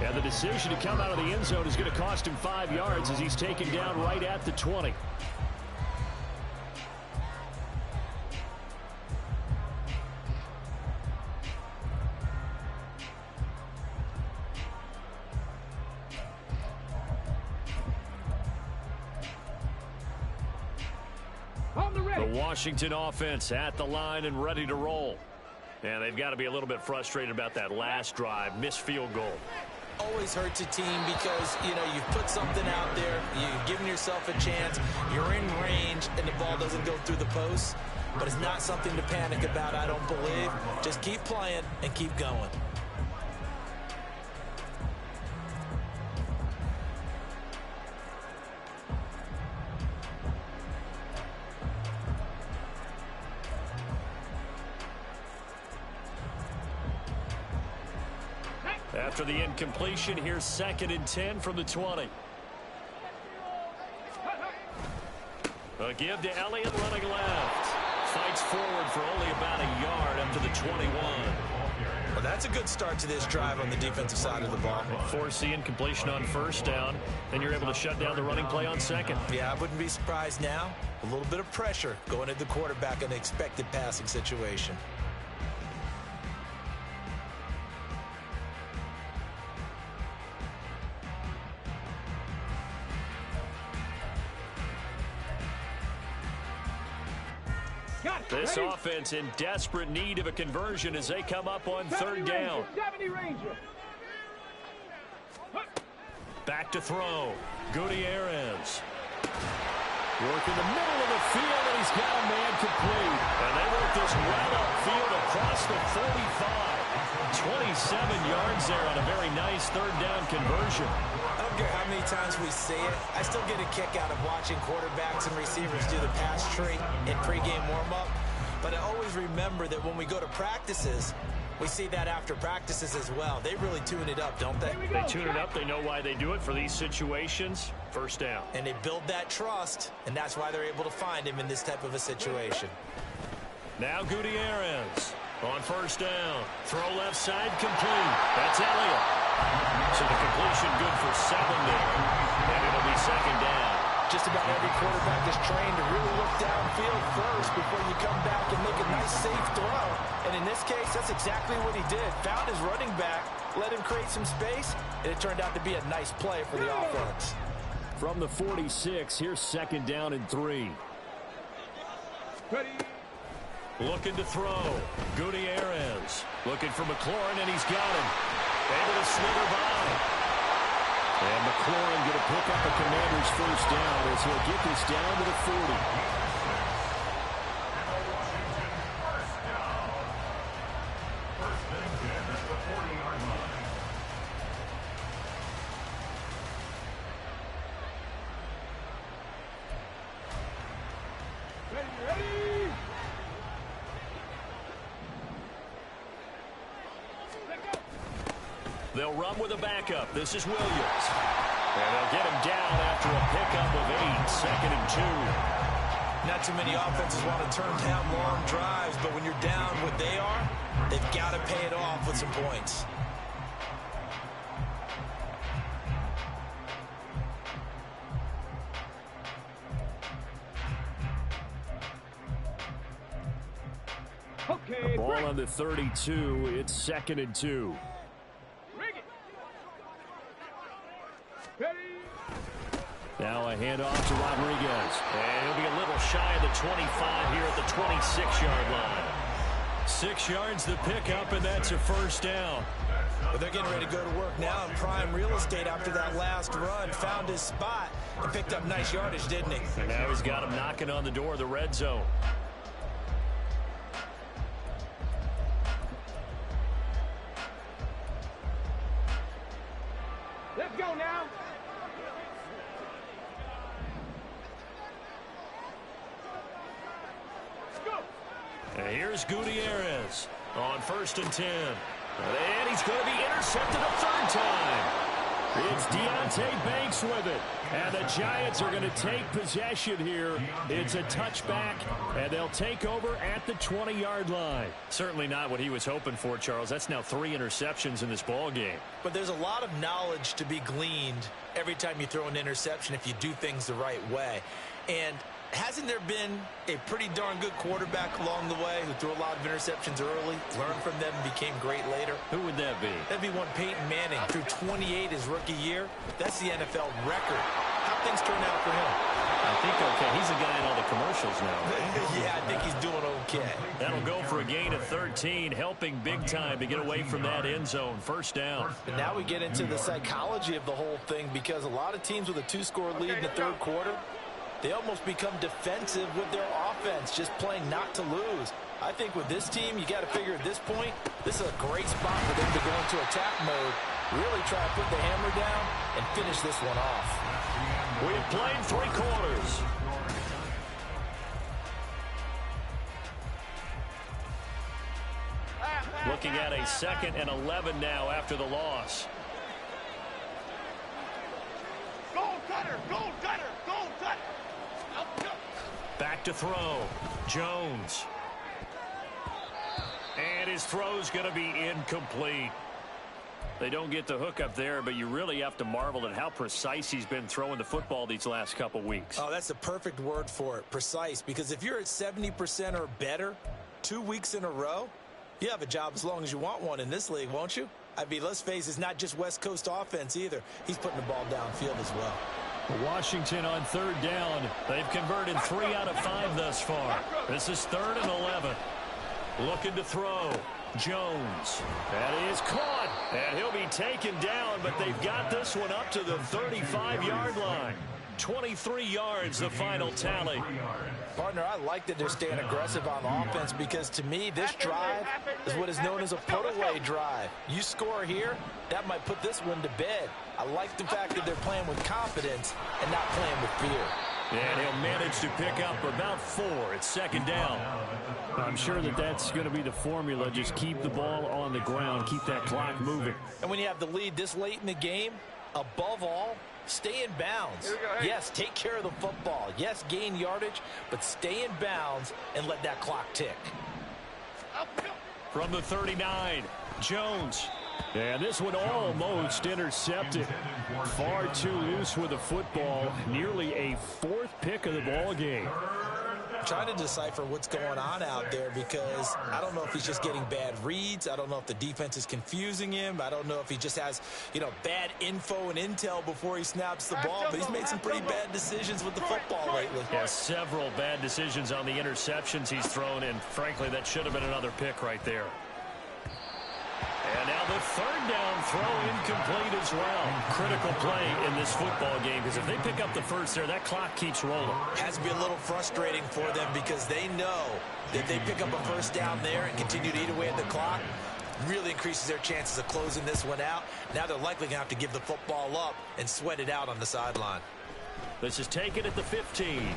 And the decision to come out of the end zone is going to cost him 5 yards as he's taken down right at the 20. The Washington offense at the line and ready to roll. And they've got to be a little bit frustrated about that last drive, missed field goal. Always hurts a team because, you know, you've put something out there, you've given yourself a chance, you're in range, and the ball doesn't go through the post. But it's not something to panic about, I don't believe. Just keep playing and keep going. After the incompletion, here's 2nd and 10 from the 20. A give to Elliott running left. Fights forward for only about a yard up to the 21. Well, that's a good start to this drive on the defensive side of the ball. Force the incompletion on 1st down. Then you're able to shut down the running play on 2nd. Yeah, I wouldn't be surprised now. A little bit of pressure going at the quarterback in an expected passing situation. This offense in desperate need of a conversion as they come up on 3rd down. Back to throw. Gutierrez. Work in the middle of the field, and he's got a man complete. And they work this well upfield across the 45. 27 yards there on a very nice 3rd down conversion. I don't care how many times we say it, I still get a kick out of watching quarterbacks and receivers do the pass tree in pregame warm-up. But I always remember that when we go to practices, we see that after practices as well. They really tune it up, don't they? They tune it up. They know why they do it for these situations. 1st down. And they build that trust, and that's why they're able to find him in this type of a situation. Now Gutierrez on 1st down. Throw left side complete. That's Elliott. So the completion good for 7 there. And it'll be 2nd down. Just about every quarterback is trained to really look downfield first before you come back and make a nice, safe throw. And in this case, that's exactly what he did. Found his running back, let him create some space, and it turned out to be a nice play for the offense. From the 46, here's 2nd down and 3. Ready. Looking to throw. Gutierrez looking for McLaurin, and he's got him. Able to slither by. And McLaurin going to pick up a Commanders first down as he'll get this down to the 40. They'll run with a backup. This is Williams. And they'll get him down after a pickup of 8, 2nd and 2. Not too many offenses want to turn down long drives, but when you're down what they are, they've got to pay it off with some points. Okay, ball on the 32. It's 2nd and 2. Now a handoff to Rodriguez. And he'll be a little shy of the 25 here at the 26-yard line. 6 yards the pickup, and that's a first down. But they're getting ready to go to work now in prime real estate after that last run. Found his spot and picked up nice yardage, didn't he? And now he's got him knocking on the door of the red zone. Let's go now. And here's Gutierrez on 1st and 10. And he's going to be intercepted a 3rd time. It's Deonte Banks with it. And the Giants are going to take possession here. It's a touchback, and they'll take over at the 20-yard line. Certainly not what he was hoping for, Charles. That's now 3 interceptions in this ball game. But there's a lot of knowledge to be gleaned every time you throw an interception if you do things the right way. And hasn't there been a pretty darn good quarterback along the way who threw a lot of interceptions early, learned from them, and became great later? Who would that be? That'd be one Peyton Manning. Threw 28 his rookie year. That's the NFL record. How things turn out for him? I think okay. He's a guy in all the commercials now, right? Yeah, I think he's doing okay. That'll go for a gain of 13, helping big time to get away from that end zone. First down. And now we get into the psychology of the whole thing, because a lot of teams with a 2-score lead in the 3rd quarter, they almost become defensive with their offense, just playing not to lose. I think with this team, you got to figure at this point, this is a great spot for them to go into attack mode, really try to put the hammer down and finish this one off. We've played 3 quarters. Looking at a 2nd and 11 now after the loss. Goal cutter, goal cutter, goal cutter. Back to throw. Jones. And his throw's going to be incomplete. They don't get the hook up there, but you really have to marvel at how precise he's been throwing the football these last couple weeks. Oh, that's the perfect word for it, precise, because if you're at 70% or better 2 weeks in a row, you have a job as long as you want one in this league, won't you? I mean, let's face it, it's not just West Coast offense either. He's putting the ball downfield as well. Washington on 3rd down. They've converted 3 out of 5 thus far. This is 3rd and 11. Looking to throw. Jones. That is caught. And he'll be taken down, but they've got this one up to the 35-yard line. 23 yards, the final tally. Partner, I like that they're staying aggressive on offense, because to me, this drive is what is known as a put-away drive. You score here, that might put this one to bed. I like the fact that they're playing with confidence and not playing with fear. And he'll manage to pick up about 4. It's 2nd down. I'm sure that that's going to be the formula. Just keep the ball on the ground. Keep that clock moving. And when you have the lead this late in the game, above all, stay in bounds. Yes, take care of the football. Yes, gain yardage, but stay in bounds and let that clock tick. From the 39, Jones. And this one almost intercepted. Far too loose with the football. Nearly a 4th pick of the ball game. I'm trying to decipher what's going on out there, because I don't know if he's just getting bad reads. I don't know if the defense is confusing him. I don't know if he just has, bad info and intel before he snaps the ball. But he's made some pretty bad decisions with the football lately. Yeah, several bad decisions on the interceptions he's thrown, and frankly, that should have been another pick right there. And now the third down throw incomplete as well. Critical play in this football game, because if they pick up the first there, that clock keeps rolling. Has to be a little frustrating for them because they know that if they pick up a first down there and continue to eat away at the clock, really increases their chances of closing this one out. Now they're likely going to have to give the football up and sweat it out on the sideline. This is taken at the 15.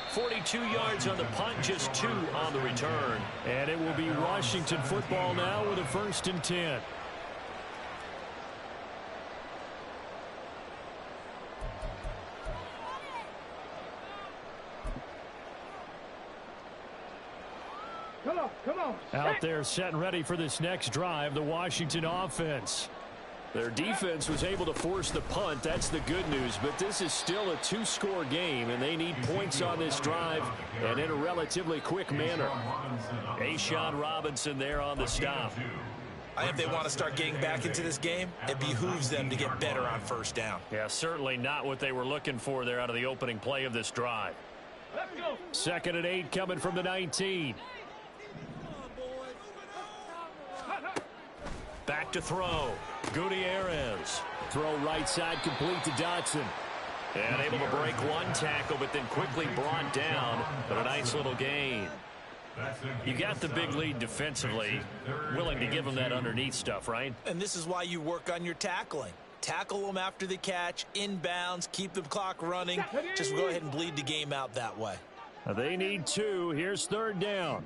42 yards on the punt, just 2 on the return. And it will be Washington football now with a 1st and 10. Come on. Out there set and ready for this next drive, the Washington offense. Their defense was able to force the punt. That's the good news. But this is still a 2-score game, and they need points on this drive and in a relatively quick manner. A'Shawn Robinson there on the stop. If they want to start getting back into this game, it behooves them to get better on first down. Yeah, certainly not what they were looking for there out of the opening play of this drive. Let's go. 2nd and 8 coming from the 19. Back to throw. Gutierrez. Throw right side complete to Dotson. And able to break one tackle, but then quickly brought down. But a nice little gain. You got the big lead defensively. Willing to give them that underneath stuff, right? And this is why you work on your tackling. Tackle them after the catch, inbounds, keep the clock running. Just go ahead and bleed the game out that way. They need 2. Here's 3rd down.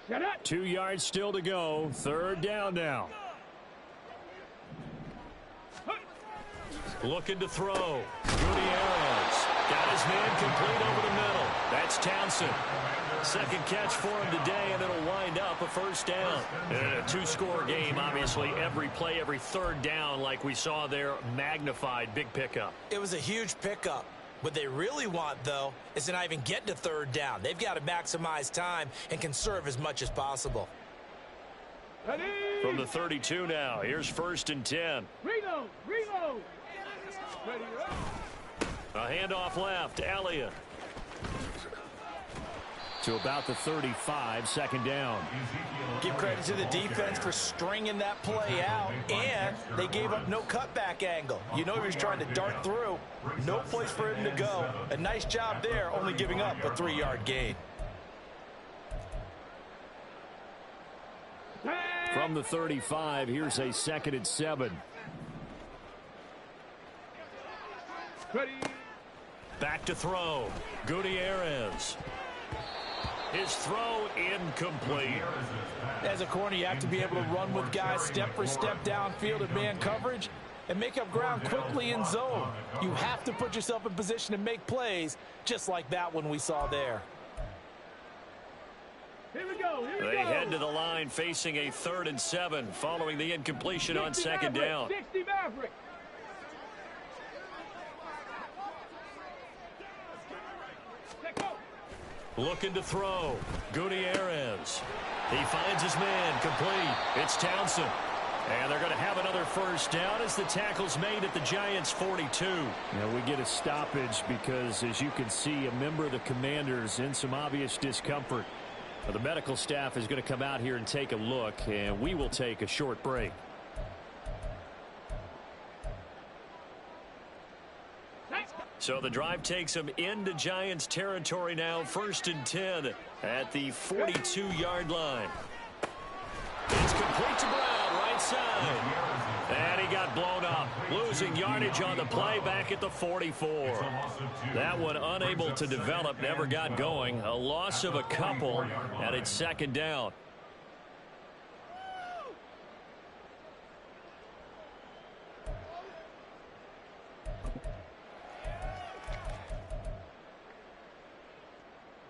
Shut up. 2 yards still to go. 3rd down now. Looking to throw. Gutierrez. Got his man complete over the middle. That's Townsend. 2nd catch for him today, and it'll wind up a 1st down. And a 2-score game, obviously. Every play, every 3rd down, like we saw there, magnified. Big pickup. It was a huge pickup. What they really want, though, is to not even get to 3rd down. They've got to maximize time and conserve as much as possible. Ready. From the 32 now, here's 1st and 10. Reload. Ready, A handoff left, Elliott. To about the 35, 2nd down. Give credit to the defense for stringing that play out, and they gave up no cutback angle. You know he was trying to dart through. No place for him to go. A nice job there, only giving up a 3-yard gain. From the 35, here's a 2nd and 7. Ready. Back to throw. Gutierrez. His throw incomplete. As a corner, you have to be able to run with guys step for step downfield in man coverage and make up ground quickly in zone. You have to put yourself in position to make plays just like that one we saw there. Here we go. They head to the line facing a 3rd and 7 following the incompletion on 2nd down. 60 Maverick. Looking to throw. Gutierrez. He finds his man complete. It's Townsend. And they're going to have another 1st down as the tackle's made at the Giants' 42. Now we get a stoppage because, as you can see, a member of the Commanders in some obvious discomfort. The medical staff is going to come out here and take a look, and we will take a short break. So the drive takes them into Giants territory now. 1st and 10 at the 42-yard line. It's complete to Brown, right side. And he got blown up. Losing yardage on the play back at the 44. That one unable to develop, never got going. A loss of a couple, and it's 2nd down.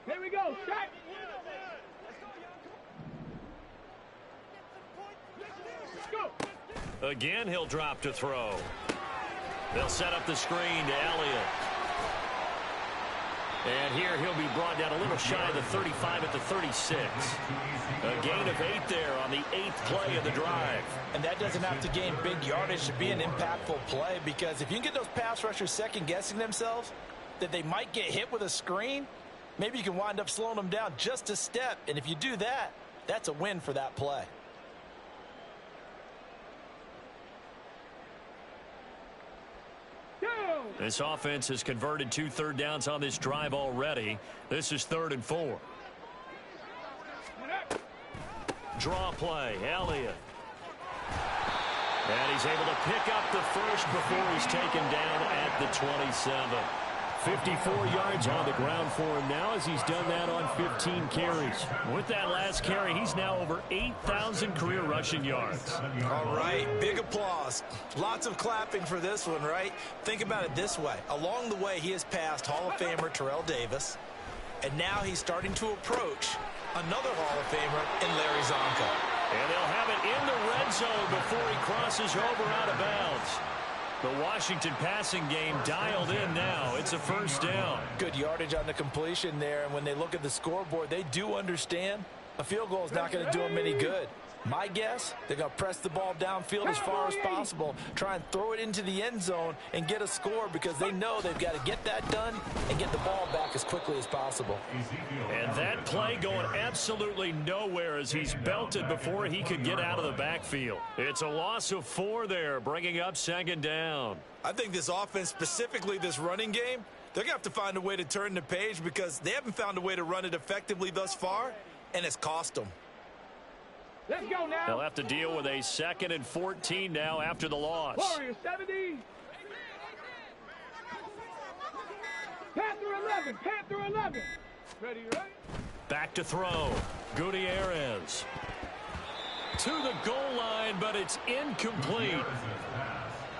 Here we go. Shot. Go. Again, he'll drop to throw. They'll set up the screen to Elliott. And here he'll be brought down a little shy of the 35 at the 36. A gain of 8 there on the 8th play of the drive. And that doesn't have to gain big yardage to be an impactful play, because if you can get those pass rushers second-guessing themselves that they might get hit with a screen, maybe you can wind up slowing them down just a step. And if you do that, that's a win for that play. This offense has converted 2 third downs on this drive already. This is 3rd and 4. Draw play, Elliott. And he's able to pick up the first before he's taken down at the 27. 54 yards on the ground for him now, as he's done that on 15 carries. With that last carry, he's now over 8,000 career rushing yards. All right, big applause. Lots of clapping for this one, right? Think about it this way. Along the way, he has passed Hall of Famer Terrell Davis, and now he's starting to approach another Hall of Famer in Larry Zonka. And they'll have it in the red zone before he crosses over out of bounds. The Washington passing game dialed in now. It's a first down. Good yardage on the completion there, and when they look at the scoreboard, they do understand a field goal is not going to do them any good. My guess, they're going to press the ball downfield as far as possible, try and throw it into the end zone and get a score, because they know they've got to get that done and get the ball back as quickly as possible. And that play going absolutely nowhere as he's belted before he could get out of the backfield. It's a loss of 4 there, bringing up 2nd down. I think this offense, specifically this running game, they're going to have to find a way to turn the page, because they haven't found a way to run it effectively thus far, and it's cost them. Let's go now. They'll have to deal with a 2nd and 14 now after the loss. Warrior 70. Panther 11. Panther 11. Ready, right? Back to throw. Gutierrez. To the goal line, but it's incomplete.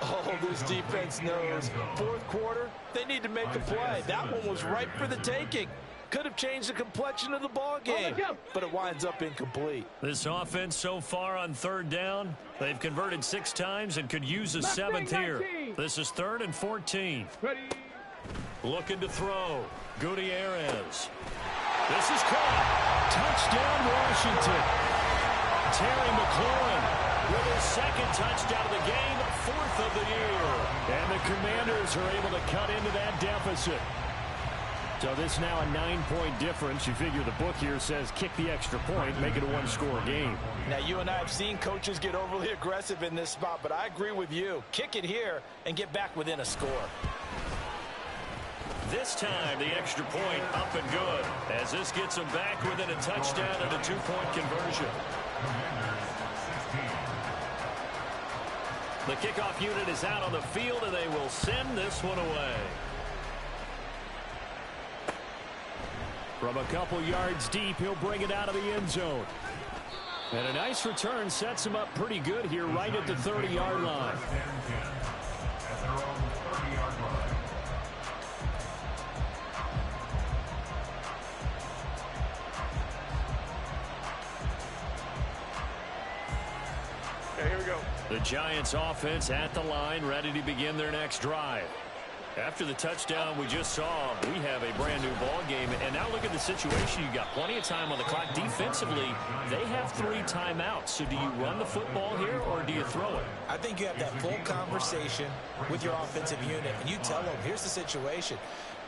Oh, this defense knows. 4th quarter, they need to make a play. That one was ripe for the taking. Could have changed the complexion of the ball game, but it winds up incomplete. This offense so far on 3rd down, they've converted 6 times and could use a 7th here. This is 3rd and 14. Ready. Looking to throw. Gutierrez. This is caught. Touchdown, Washington. Terry McLaurin with his 2nd touchdown of the game, 4th of the year. And the Commanders are able to cut into that deficit. So this now a 9-point difference. You figure the book here says kick the extra point, make it a 1-score game. Now, you and I have seen coaches get overly aggressive in this spot, but I agree with you. Kick it here and get back within a score. This time, the extra point up and good, as this gets them back within a touchdown and a 2-point conversion. The kickoff unit is out on the field, and they will send this one away. From a couple yards deep, he'll bring it out of the end zone. And a nice return sets him up pretty good here right at the 30-yard line. Okay, here we go. The Giants offense at the line, ready to begin their next drive. After the touchdown we just saw, we have a brand new ball game. And now look at the situation. You got plenty of time on the clock. Defensively, they have 3 timeouts. So do you run the football here or do you throw it? I think you have that full conversation with your offensive unit, and you tell them, here's the situation.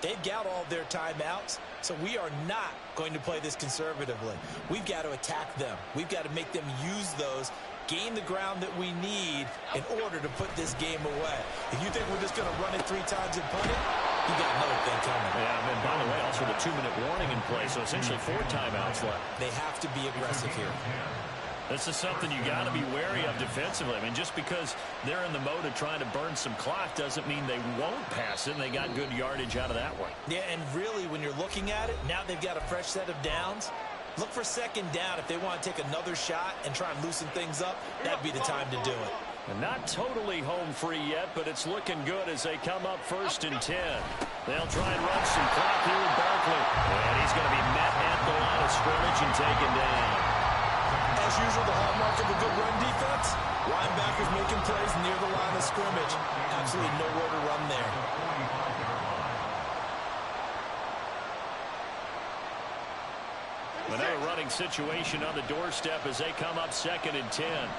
They've got all their timeouts, so we are not going to play this conservatively. We've got to attack them. We've got to make them use those, gain the ground that we need in order to put this game away. If you think we're just going to run it 3 times and punt it, you got another thing coming. Yeah, and by the way, also the 2-minute warning in play, so essentially 4 timeouts left. They have to be aggressive here. This is something you got to be wary of defensively. I mean, just because they're in the mode of trying to burn some clock doesn't mean they won't pass it, and they got good yardage out of that one. Yeah, and really, when you're looking at it, now they've got a fresh set of downs. Look for 2nd down. If they want to take another shot and try and loosen things up, that'd be the time to do it. And not totally home free yet, but it's looking good as they come up 1st and 10. They'll try and run some clock here with Barkley. And he's going to be met at the line of scrimmage and taken down. As usual, the hallmark of a good run defense, linebackers making plays near the line of scrimmage. 'Cause. absolutely nowhere to run there. Another running situation on the doorstep as they come up 2nd and 10.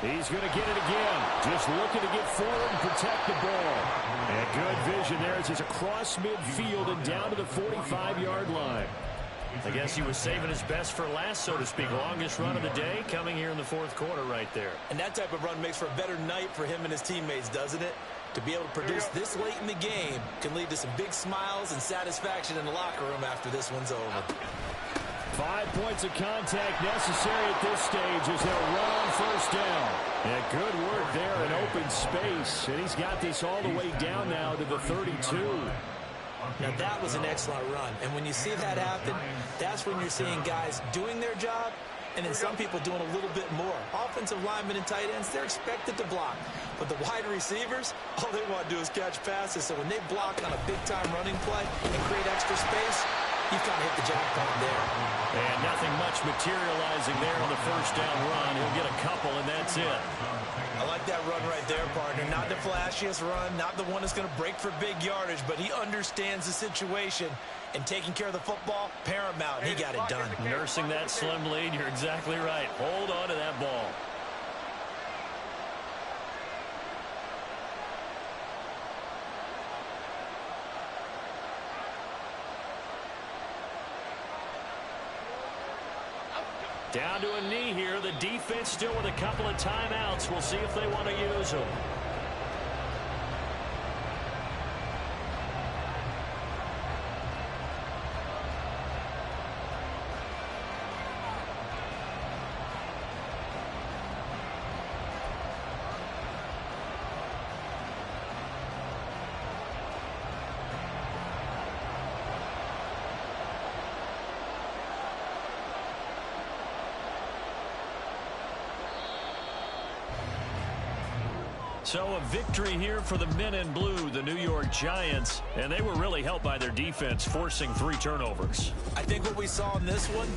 He's going to get it again. Just looking to get forward and protect the ball. And good vision there as he's across midfield and down to the 45-yard line. I guess he was saving his best for last, so to speak. Longest run of the day coming here in the 4th quarter right there. And that type of run makes for a better night for him and his teammates, doesn't it? To be able to produce this late in the game can lead to some big smiles and satisfaction in the locker room after this one's over. 5 points of contact necessary at this stage as they'll run on 1st down. And good work there in open space. And he's got this all the way down now to the 32. Now, that was an excellent run. And when you see that happen, that's when you're seeing guys doing their job and then some people doing a little bit more. Offensive linemen and tight ends, they're expected to block. But the wide receivers, all they want to do is catch passes. So when they block on a big-time running play and create extra space, you've kind of hit the jackpot there. And nothing much materializing there on the 1st down run. He'll get a couple, and that's it. I like that run right there, partner. Not the flashiest run, not the one that's going to break for big yardage, but he understands the situation, and taking care of the football, paramount. He got it done. Nursing that slim lead, you're exactly right. Hold on to that ball. Down to a knee here. The defense still with a couple of timeouts. We'll see if they want to use them. So a victory here for the men in blue, the New York Giants, and they were really helped by their defense, forcing 3 turnovers. I think what we saw in this one